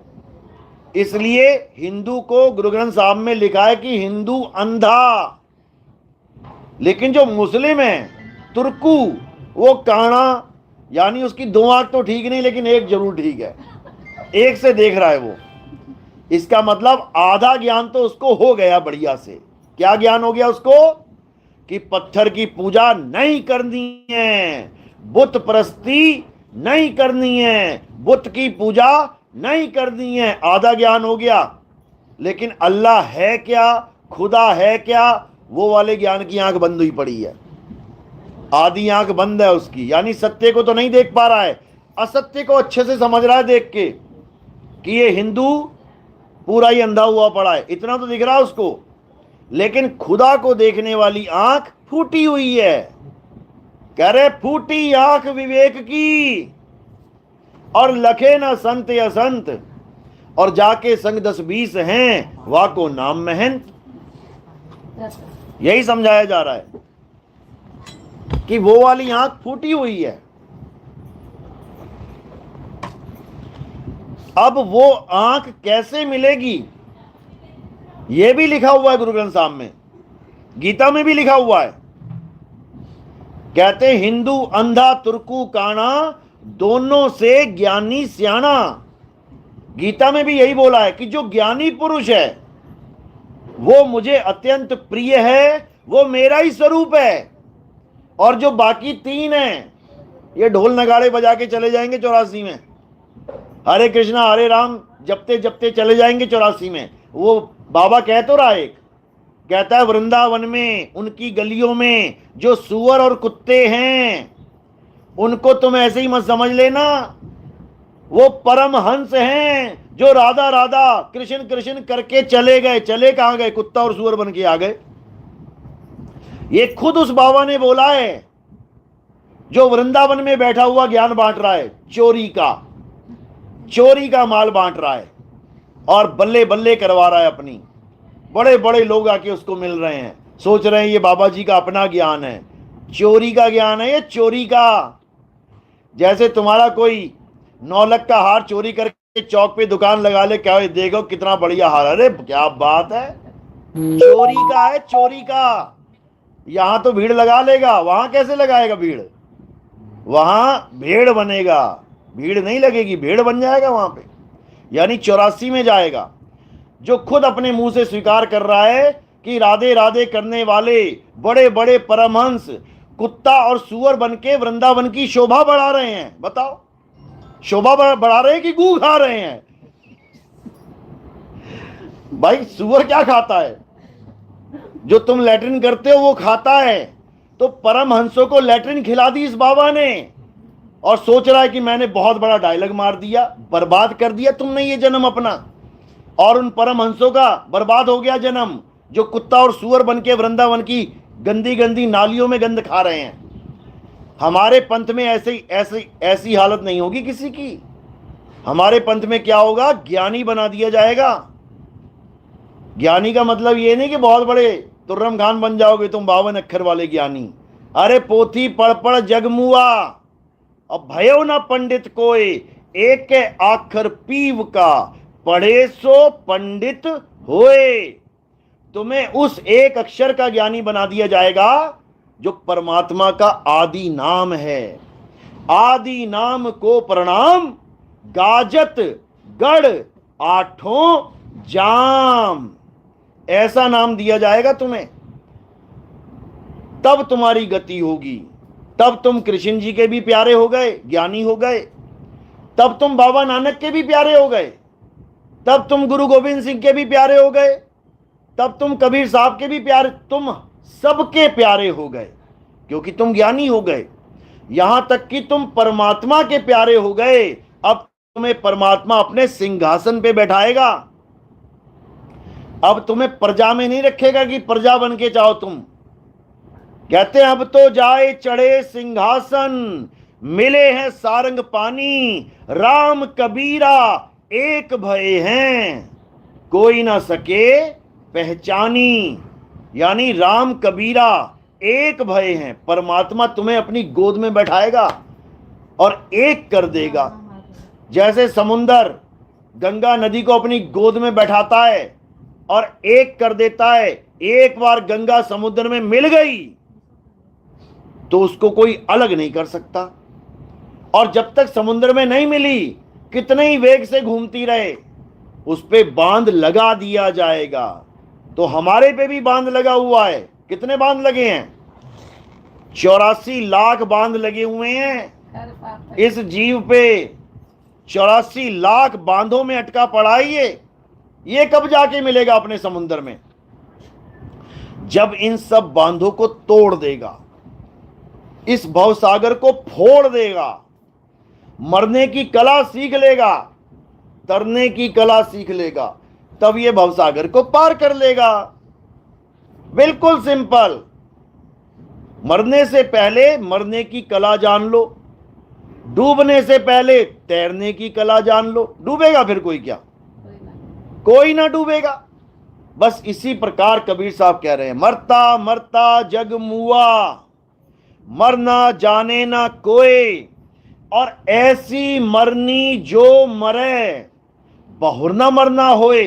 इसलिए हिंदू को गुरु ग्रंथ साहब में लिखा है कि हिंदू अंधा। लेकिन जो मुस्लिम है, तुर्कू, वो काना, यानी उसकी दो आंख तो ठीक नहीं लेकिन एक जरूर ठीक है, एक से देख रहा है वो। इसका मतलब आधा ज्ञान तो उसको हो गया बढ़िया से। क्या ज्ञान हो गया उसको? कि पत्थर की पूजा नहीं करनी है, बुत परस्ती नहीं करनी है, बुत की पूजा नहीं करनी है। आधा ज्ञान हो गया। लेकिन अल्लाह है क्या, खुदा है क्या, वो वाले ज्ञान की आंख बंद हुई पड़ी है। आधी आंख बंद है उसकी, यानी सत्य को तो नहीं देख पा रहा है, असत्य को अच्छे से समझ रहा है देख के कि ये हिंदू पूरा ही अंधा हुआ पड़ा है, इतना तो दिख रहा है उसको। लेकिन खुदा को देखने वाली आंख फूटी हुई है। कह रहे फूटी आंख विवेक की, और लखे न संत या संत, और जाके संग 10-20 हैं वाह को नाम महंत। यही समझाया जा रहा है कि वो वाली आंख फूटी हुई है। अब वो आंख कैसे मिलेगी? यह भी लिखा हुआ है गुरु ग्रंथ साहब में, गीता में भी लिखा हुआ है। कहते हिंदू अंधा, तुर्कू काना, दोनों से ज्ञानी सियाना। गीता में भी यही बोला है कि जो ज्ञानी पुरुष है वो मुझे अत्यंत प्रिय है, वो मेरा ही स्वरूप है। और जो बाकी तीन हैं, ये ढोल नगाड़े बजा के चले जाएंगे 84 में, हरे कृष्णा हरे राम जपते जपते चले जाएंगे 84 में। वो बाबा कह तो रहा, एक कहता है वृंदावन में उनकी गलियों में जो सुअर और कुत्ते हैं उनको तुम ऐसे ही मत समझ लेना, वो परम हंस हैं जो राधा राधा कृष्ण कृष्ण करके चले गए। चले कहां गए? कुत्ता और सुअर बन के आ गए। ये खुद उस बाबा ने बोला है जो वृंदावन में बैठा हुआ ज्ञान बांट रहा है, चोरी का माल बांट रहा है और बल्ले बल्ले करवा रहा है अपनी। बड़े बड़े लोग आके उसको मिल रहे हैं, सोच रहे हैं ये बाबा जी का अपना ज्ञान है। चोरी का ज्ञान है ये, चोरी का। जैसे तुम्हारा कोई 9 लाख का हार चोरी करके चौक पे दुकान लगा ले, क्या देखो कितना बढ़िया हार, अरे क्या बात है, चोरी का है, चोरी का। यहां तो भीड़ लगा लेगा, वहां कैसे लगाएगा भीड़? वहां भेड़ बनेगा, भीड़ नहीं लगेगी, भेड़ बन जाएगा वहां पे। यानी 84 में जाएगा। जो खुद अपने मुंह से स्वीकार कर रहा है कि राधे राधे करने वाले बड़े बड़े परमहंस कुत्ता और सुअर बन के वृंदावन की शोभा बढ़ा रहे हैं। बताओ, शोभा बढ़ा रहे हैं कि गू खा रहे हैं? भाई सुअर क्या खाता है? जो तुम लैट्रिन करते हो वो खाता है। तो परमहंसों को लैट्रिन खिला दी इस बाबा ने, और सोच रहा है कि मैंने बहुत बड़ा डायलॉग मार दिया, बर्बाद कर दिया तुमने ये जन्म अपना, और उन परमहंसों का बर्बाद हो गया जन्म, जो कुत्ता और सुअर बन के वृंदावन की गंदी गंदी नालियों में गंद खा रहे हैं। हमारे पंथ में ऐसी हालत नहीं होगी किसी की। हमारे पंथ में क्या होगा? ज्ञानी बना दिया जाएगा। ज्ञानी का मतलब ये नहीं कि बहुत बड़े तुर्रम खान बन जाओगे तुम, 52 अक्षर वाले ज्ञानी। अरे पोथी पढ़ पढ़ जग मुआ, अब भयो ना पंडित कोई, एक के आखर पीव का, पढ़े सो पंडित होए। तुम्हें उस एक अक्षर का ज्ञानी बना दिया जाएगा जो परमात्मा का आदि नाम है। आदि नाम को प्रणाम, गाजत गढ़ आठों जाम, ऐसा नाम दिया जाएगा तुम्हें। तब तुम्हारी गति होगी, तब तुम कृष्ण जी के भी प्यारे हो गए, ज्ञानी हो गए, तब तुम बाबा नानक के भी प्यारे हो गए, तब तुम गुरु गोविंद सिंह के भी प्यारे हो गए, तब तुम कबीर साहब के भी प्यारे, तुम सबके प्यारे हो गए, क्योंकि तुम ज्ञानी हो गए। यहां तक कि तुम परमात्मा के प्यारे हो गए। अब तुम्हें परमात्मा अपने सिंहासन पे बैठाएगा। अब तुम्हें प्रजा में नहीं रखेगा कि प्रजा बन के जाओ तुम। कहते हैं अब तो जाए चढ़े सिंहासन, मिले हैं सारंग पानी, राम कबीरा एक भय हैं, कोई ना सके पहचानी। यानी राम कबीरा एक भय हैं। परमात्मा तुम्हें अपनी गोद में बैठाएगा और एक कर देगा। जैसे समुंदर गंगा नदी को अपनी गोद में बैठाता है और एक कर देता है। एक बार गंगा समुद्र में मिल गई तो उसको कोई अलग नहीं कर सकता, और जब तक समुद्र में नहीं मिली, कितने ही वेग से घूमती रहे, उस पे बांध लगा दिया जाएगा। तो हमारे पे भी बांध लगा हुआ है। कितने बांध लगे हैं? 84 लाख बांध लगे हुए हैं इस जीव पे। 84 लाख बांधों में अटका पड़ा है ये कब जाके मिलेगा अपने समुद्र में? जब इन सब बांधों को तोड़ देगा, इस भवसागर को फोड़ देगा, मरने की कला सीख लेगा, तरने की कला सीख लेगा, तब ये भवसागर को पार कर लेगा। बिल्कुल सिंपल। मरने से पहले मरने की कला जान लो, डूबने से पहले तैरने की कला जान लो। डूबेगा फिर कोई क्या? कोई ना डूबेगा। बस इसी प्रकार कबीर साहब कह रहे हैं, मरता मरता जग मुआ, मरना जाने ना कोई, और ऐसी मरनी जो मरे, बहुर ना मरना होए।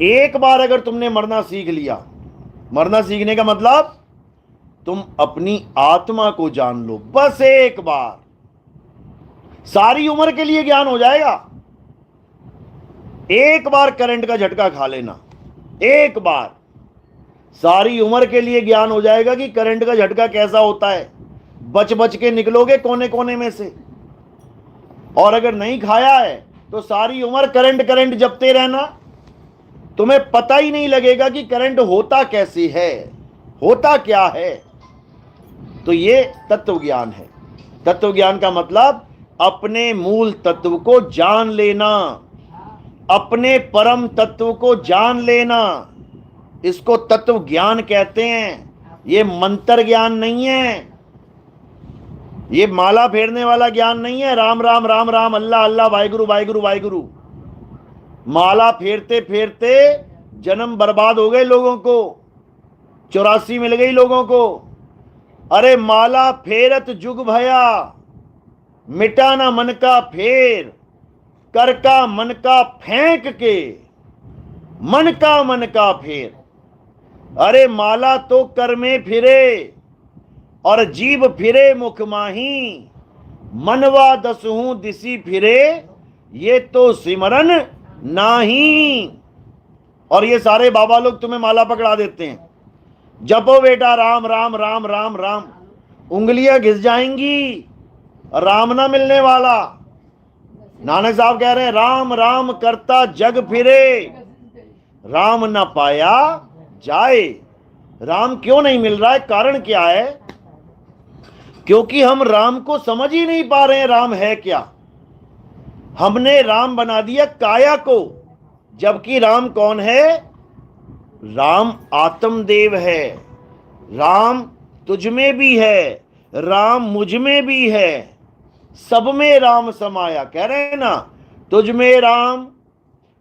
एक बार अगर तुमने मरना सीख लिया, मरना सीखने का मतलब तुम अपनी आत्मा को जान लो, बस एक बार, सारी उम्र के लिए ज्ञान हो जाएगा। एक बार करंट का झटका खा लेना, एक बार, सारी उम्र के लिए ज्ञान हो जाएगा कि करंट का झटका कैसा होता है। बच बच के निकलोगे कोने कोने में से। और अगर नहीं खाया है तो सारी उम्र करंट करंट जपते रहना, तुम्हें पता ही नहीं लगेगा कि करंट होता कैसे है, होता क्या है। तो ये तत्व ज्ञान है। तत्व ज्ञान का मतलब अपने मूल तत्व को जान लेना, अपने परम तत्व को जान लेना, इसको तत्व ज्ञान कहते हैं। ये मंत्र ज्ञान नहीं है, ये माला फेरने वाला ज्ञान नहीं है। राम राम राम राम, अल्लाह अल्लाह, वाहिगुरु वाहिगुरु वाहिगुरु। माला फेरते फेरते जन्म बर्बाद हो गए लोगों को, 84 मिल गई लोगों को। अरे माला फेरत जुग भया, मिटाना मन का फेर, कर का मन का फेंक के, मन का फेर। अरे माला तो कर में फिरे और जीव फिरे मुख माही, मनवा दसहूं दिसी फिरे, ये तो सिमरन नहीं। और ये सारे बाबा लोग तुम्हें माला पकड़ा देते हैं, जपो बेटा राम राम राम राम राम, उंगलियां घिस जाएंगी, राम ना मिलने वाला। नानक साहब कह रहे हैं राम राम करता जग फिरे, राम ना पाया जाए। राम क्यों नहीं मिल रहा है? कारण क्या है? क्योंकि हम राम को समझ ही नहीं पा रहे हैं राम है क्या। हमने राम बना दिया काया को, जबकि राम कौन है? राम आत्मदेव है। राम तुझ में भी है, राम मुझ में भी है, सब में राम समाया। कह रहे हैं ना, तुझ में राम,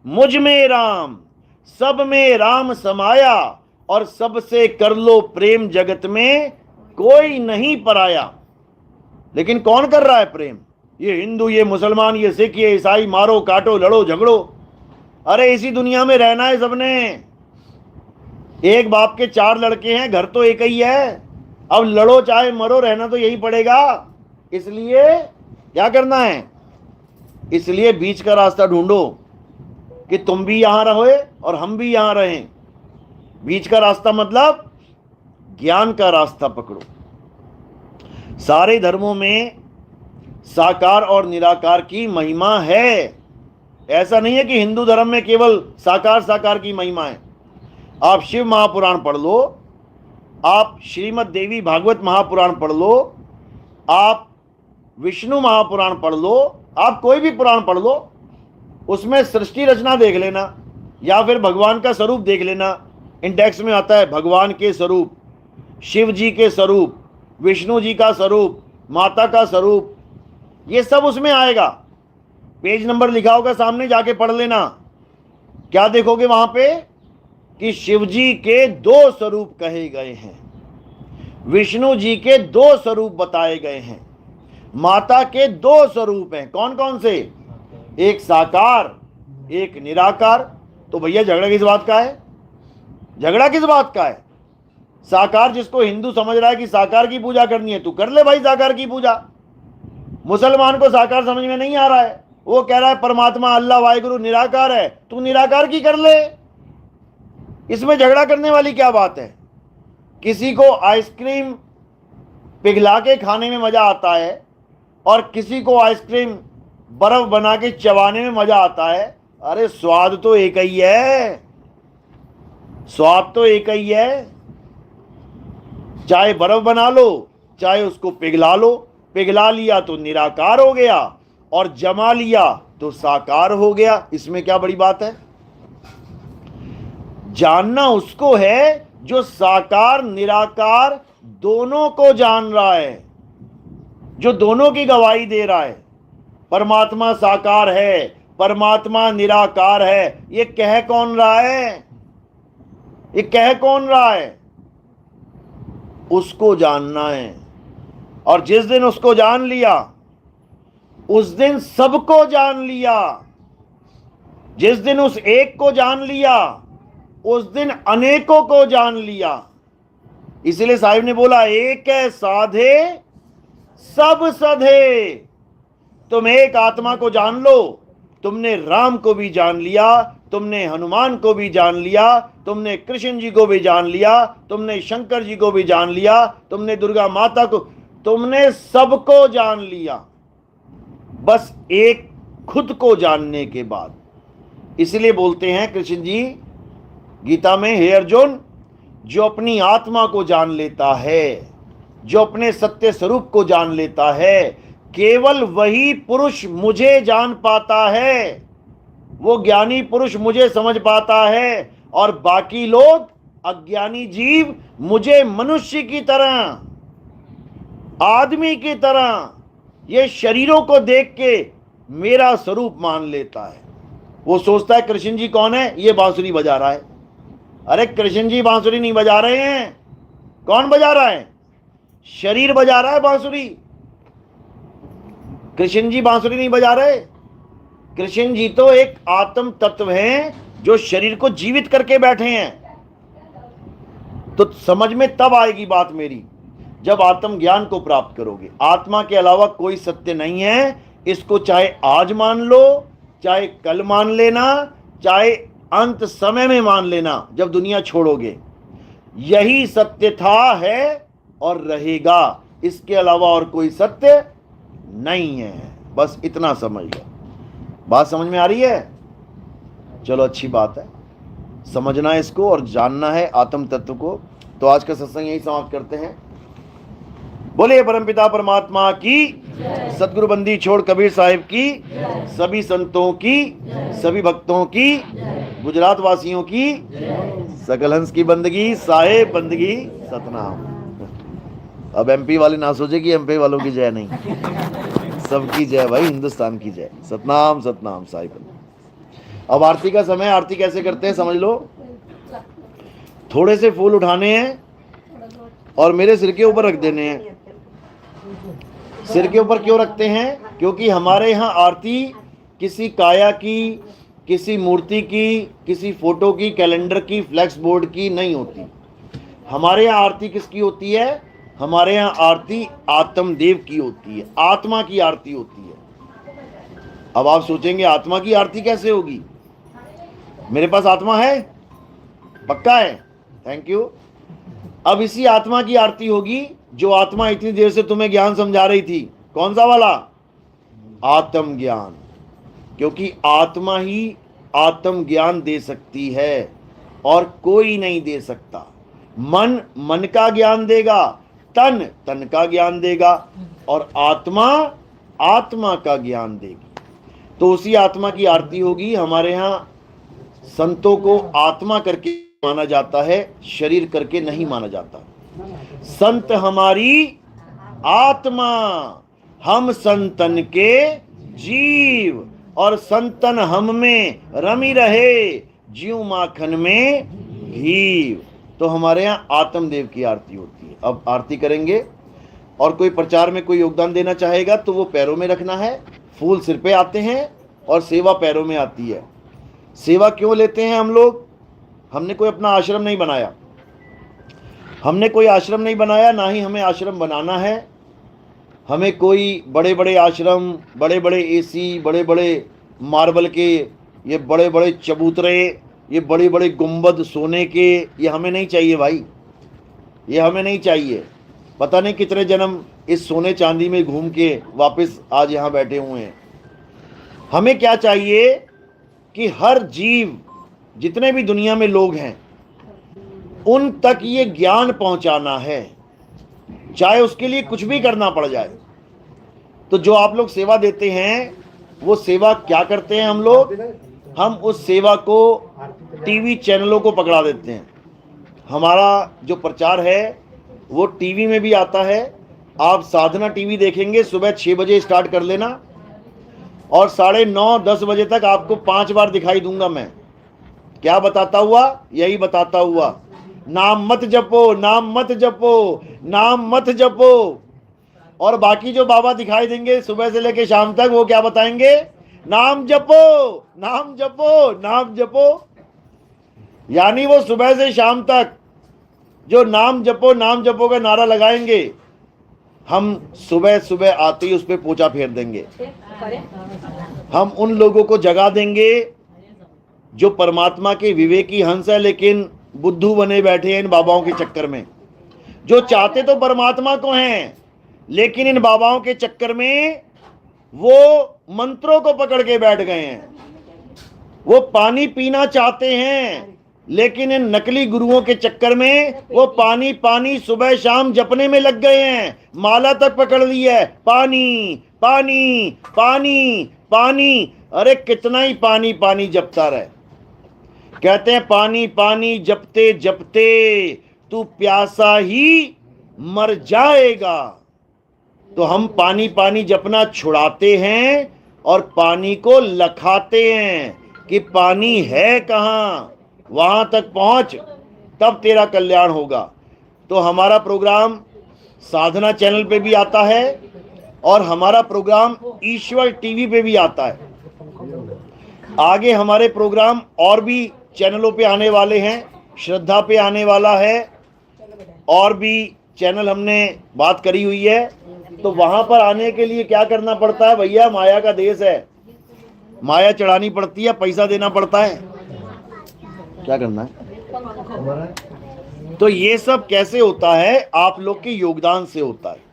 मुझ में राम, सब में राम समाया, और सबसे कर लो प्रेम, जगत में कोई नहीं पराया। लेकिन कौन कर रहा है प्रेम? ये हिंदू, ये मुसलमान, ये सिख, ये ईसाई, मारो काटो लड़ो झगड़ो। अरे इसी दुनिया में रहना है सबने। एक बाप के 4 लड़के हैं, घर तो एक ही है। अब लड़ो चाहे मरो, रहना तो यही पड़ेगा। इसलिए क्या करना है? इसलिए बीच का रास्ता ढूंढो कि तुम भी यहां रहो और हम भी यहां रहें। बीच का रास्ता मतलब ज्ञान का रास्ता पकड़ो। सारे धर्मों में साकार और निराकार की महिमा है। ऐसा नहीं है कि हिंदू धर्म में केवल साकार की महिमा है। आप शिव महापुराण पढ़ लो, आप श्रीमद् देवी भागवत महापुराण पढ़ लो, आप विष्णु महापुराण पढ़ लो, आप कोई भी पुराण पढ़ लो, उसमें सृष्टि रचना देख लेना या फिर भगवान का स्वरूप देख लेना। इंडेक्स में आता है भगवान के स्वरूप, शिव जी के स्वरूप, विष्णु जी का स्वरूप, माता का स्वरूप, ये सब उसमें आएगा। पेज नंबर लिखा होगा सामने, जाके पढ़ लेना। क्या देखोगे वहां पे? कि शिव जी के 2 स्वरूप कहे गए हैं, विष्णु जी के 2 स्वरूप बताए गए हैं, माता के 2 स्वरूप हैं। कौन कौन से? एक साकार, एक निराकार। तो भैया झगड़ा किस बात का है? झगड़ा किस बात का है? साकार जिसको हिंदू समझ रहा है कि साकार की पूजा करनी है, तू कर ले भाई साकार की पूजा। मुसलमान को साकार समझ में नहीं आ रहा है, वो कह रहा है परमात्मा अल्लाह वाहिगुरु निराकार है, तू निराकार की कर ले। इसमें झगड़ा करने वाली क्या बात है? किसी को आइसक्रीम पिघला के खाने में मजा आता है और किसी को आइसक्रीम बर्फ बना के चबाने में मजा आता है। अरे स्वाद तो एक ही है, स्वाद तो एक ही है। चाहे बर्फ बना लो, चाहे उसको पिघला लो। पिघला लिया तो निराकार हो गया और जमा लिया तो साकार हो गया। इसमें क्या बड़ी बात है? जानना उसको है जो साकार निराकार दोनों को जान रहा है, जो दोनों की गवाही दे रहा है। परमात्मा साकार है, परमात्मा निराकार है, ये कह कौन रहा है? ये कह कौन रहा है? उसको जानना है। और जिस दिन उसको जान लिया, उस दिन सबको जान लिया। जिस दिन उस एक को जान लिया, उस दिन अनेकों को जान लिया। इसलिए साहिब ने बोला, एक है साधे सब सधे। तुम एक आत्मा को जान लो, तुमने राम को भी जान लिया, तुमने हनुमान को भी जान लिया, तुमने कृष्ण जी को भी जान लिया, तुमने शंकर जी को भी जान लिया, तुमने दुर्गा माता को, तुमने सबको जान लिया, बस एक खुद को जानने के बाद। इसलिए बोलते हैं कृष्ण जी गीता में, हे अर्जुन, जो अपनी आत्मा को जान लेता है, जो अपने सत्य स्वरूप को जान लेता है, केवल वही पुरुष मुझे जान पाता है। वो ज्ञानी पुरुष मुझे समझ पाता है, और बाकी लोग अज्ञानी जीव मुझे मनुष्य की तरह, आदमी की तरह, ये शरीरों को देख के मेरा स्वरूप मान लेता है। वो सोचता है कृष्ण जी कौन है? ये बांसुरी बजा रहा है। अरे कृष्ण जी बांसुरी नहीं बजा रहे हैं। कौन बजा रहा है? शरीर बजा रहा है बांसुरी। कृष्ण जी बांसुरी नहीं बजा रहे। कृष्ण जी तो एक आत्म तत्व हैं जो शरीर को जीवित करके बैठे हैं। तो समझ में तब आएगी बात मेरी, जब आत्म ज्ञान को प्राप्त करोगे। आत्मा के अलावा कोई सत्य नहीं है। इसको चाहे आज मान लो, चाहे कल मान लेना, चाहे अंत समय में मान लेना जब दुनिया छोड़ोगे, यही सत्य था, है और रहेगा, इसके अलावा और कोई सत्य नहीं है। बस इतना समझ लो। बात समझ में आ रही है? चलो अच्छी बात है, समझना है इसको और जानना है आत्म तत्व को। तो आज का सत्संग यही समाप्त करते हैं। बोले परमपिता परमात्मा की, सतगुरु बंदी छोड़ कबीर साहिब की, सभी संतों की, सभी भक्तों की, गुजरात वासियों की, सकल हंस की बंदगी, साहेब बंदगी, सतनाम। अब एमपी वाले ना सोचे कि एमपी वालों की जय नहीं, सबकी जय भाई, हिंदुस्तान की जय। सतनाम सतनाम साहिब। अब आरती का समय। आरती कैसे करते हैं समझ लो। थोड़े से फूल उठाने हैं और मेरे सिर के ऊपर रख देने हैं। सिर के ऊपर क्यों रखते हैं? क्योंकि हमारे यहाँ आरती किसी काया की, किसी मूर्ति की, किसी फोटो की, कैलेंडर की, फ्लैक्स बोर्ड की नहीं होती। हमारे यहाँ आरती किसकी होती है? हमारे यहाँ आरती आत्मदेव की होती है, आत्मा की आरती होती है। अब आप सोचेंगे आत्मा की आरती कैसे होगी? मेरे पास आत्मा है, पक्का है, थैंक यू। अब इसी आत्मा की आरती होगी जो आत्मा इतनी देर से तुम्हें ज्ञान समझा रही थी। कौन सा वाला? आत्म ज्ञान। क्योंकि आत्मा ही आत्म ज्ञान दे सकती है और कोई नहीं दे सकता। मन मन का ज्ञान देगा, तन तन का ज्ञान देगा और आत्मा आत्मा का ज्ञान देगी। तो उसी आत्मा की आरती होगी। हमारे यहाँ संतों को आत्मा करके माना जाता है, शरीर करके नहीं माना जाता। संत हमारी आत्मा, हम संतन के जीव, और संतन हम में रमी रहे, जीव माखन में घीव। तो हमारे यहाँ आत्मदेव की आरती होती है। अब आरती करेंगे और कोई प्रचार में कोई योगदान देना चाहेगा तो वो पैरों में रखना है। फूल सिर पे आते हैं और सेवा पैरों में आती है। सेवा क्यों लेते हैं हम लोग? हमने कोई अपना आश्रम नहीं बनाया, हमने कोई आश्रम नहीं बनाया, ना ही हमें आश्रम बनाना है। हमें कोई बड़े बड़े आश्रम, बड़े बड़े एसी, बड़े बड़े मार्बल के, ये बड़े बड़े चबूतरे, ये बड़े बड़े गुंबद सोने के, ये हमें नहीं चाहिए भाई, ये हमें नहीं चाहिए। पता नहीं कितने जन्म इस सोने चांदी में घूम के वापस आज यहाँ बैठे हुए हैं। हमें क्या चाहिए कि हर जीव, जितने भी दुनिया में लोग हैं, उन तक ये ज्ञान पहुंचाना है, चाहे उसके लिए कुछ भी करना पड़ जाए। तो जो आप लोग सेवा देते हैं, वो सेवा क्या करते हैं हम लोग? हम उस सेवा को टीवी चैनलों को पकड़ा देते हैं। हमारा जो प्रचार है वो टीवी में भी आता है। आप साधना टीवी देखेंगे, सुबह 6 बजे स्टार्ट कर लेना और 9:30-10 बजे तक आपको 5 बार दिखाई दूंगा मैं। क्या बताता हुआ? यही बताता हुआ, नाम मत जपो, नाम मत जपो, नाम मत जपो। और बाकी जो बाबा दिखाई देंगे सुबह से लेकर शाम तक, वो क्या बताएंगे? नाम जपो, नाम जपो, नाम जपो। यानी वो सुबह से शाम तक जो नाम जपो का नारा लगाएंगे, हम सुबह सुबह आते ही उस पर पोछा फेर देंगे। हम उन लोगों को जगा देंगे जो परमात्मा के विवेकी हंस है, लेकिन बुद्धू बने बैठे हैं इन बाबाओं के चक्कर में। जो चाहते तो परमात्मा को हैं, लेकिन इन बाबाओं के चक्कर में वो मंत्रों को पकड़ के बैठ गए हैं। वो पानी पीना चाहते हैं, लेकिन इन नकली गुरुओं के चक्कर में वो पानी पानी सुबह शाम जपने में लग गए हैं। माला तक पकड़ ली है, पानी पानी पानी पानी। अरे कितना ही पानी पानी जपता रहे। कहते हैं पानी पानी जपते जपते तू प्यासा ही मर जाएगा। तो हम पानी पानी जपना छुड़ाते हैं और पानी को लखाते हैं कि पानी है कहाँ, वहां तक पहुंच, तब तेरा कल्याण होगा। तो हमारा प्रोग्राम साधना चैनल पे भी आता है और हमारा प्रोग्राम ईश्वर टीवी पे भी आता है। आगे हमारे प्रोग्राम और भी चैनलों पे आने वाले हैं, श्रद्धा पे आने वाला है, और भी चैनल हमने बात करी हुई है। तो वहां पर आने के लिए क्या करना पड़ता है भैया? माया का देश है, माया चढ़ानी पड़ती है, पैसा देना पड़ता है, क्या करना है। तो ये सब कैसे होता है? आप लोग के योगदान से होता है।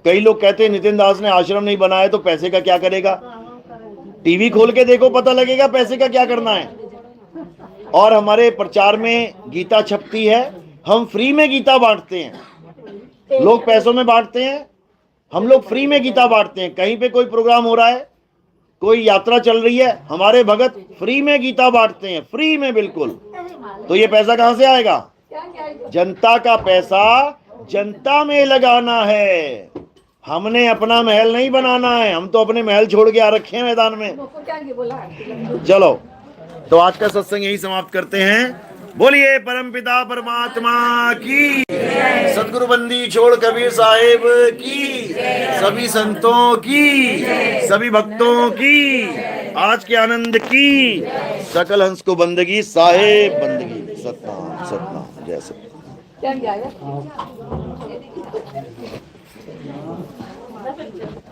कई लोग कहते हैं नितिन दास ने आश्रम नहीं बनाया तो पैसे का क्या करेगा। टीवी खोल के देखो, पता लगेगा पैसे का क्या करना है। और हमारे प्रचार में गीता छपती है, हम फ्री में गीता बांटते हैं। लोग पैसों में बांटते हैं, हम लोग फ्री में गीता बांटते हैं। कहीं पे कोई प्रोग्राम हो रहा है, कोई यात्रा चल रही है, हमारे भगत फ्री में गीता बांटते हैं, फ्री में बिल्कुल। तो ये पैसा कहां से आएगा? जनता का पैसा जनता में लगाना है। हमने अपना महल नहीं बनाना है, हम तो अपने महल छोड़ के आ रखे हैं मैदान में। चलो, तो आज का सत्संग यही समाप्त करते हैं। बोलिए परमपिता परमात्मा की, सदगुरु बंदी छोड़ कबीर साहिब की, सभी संतों की, सभी भक्तों की, आज के आनंद की, सकल हंस को बंदगी साहेब बंदगी। सतनाम सतनाम, जय सतनाम।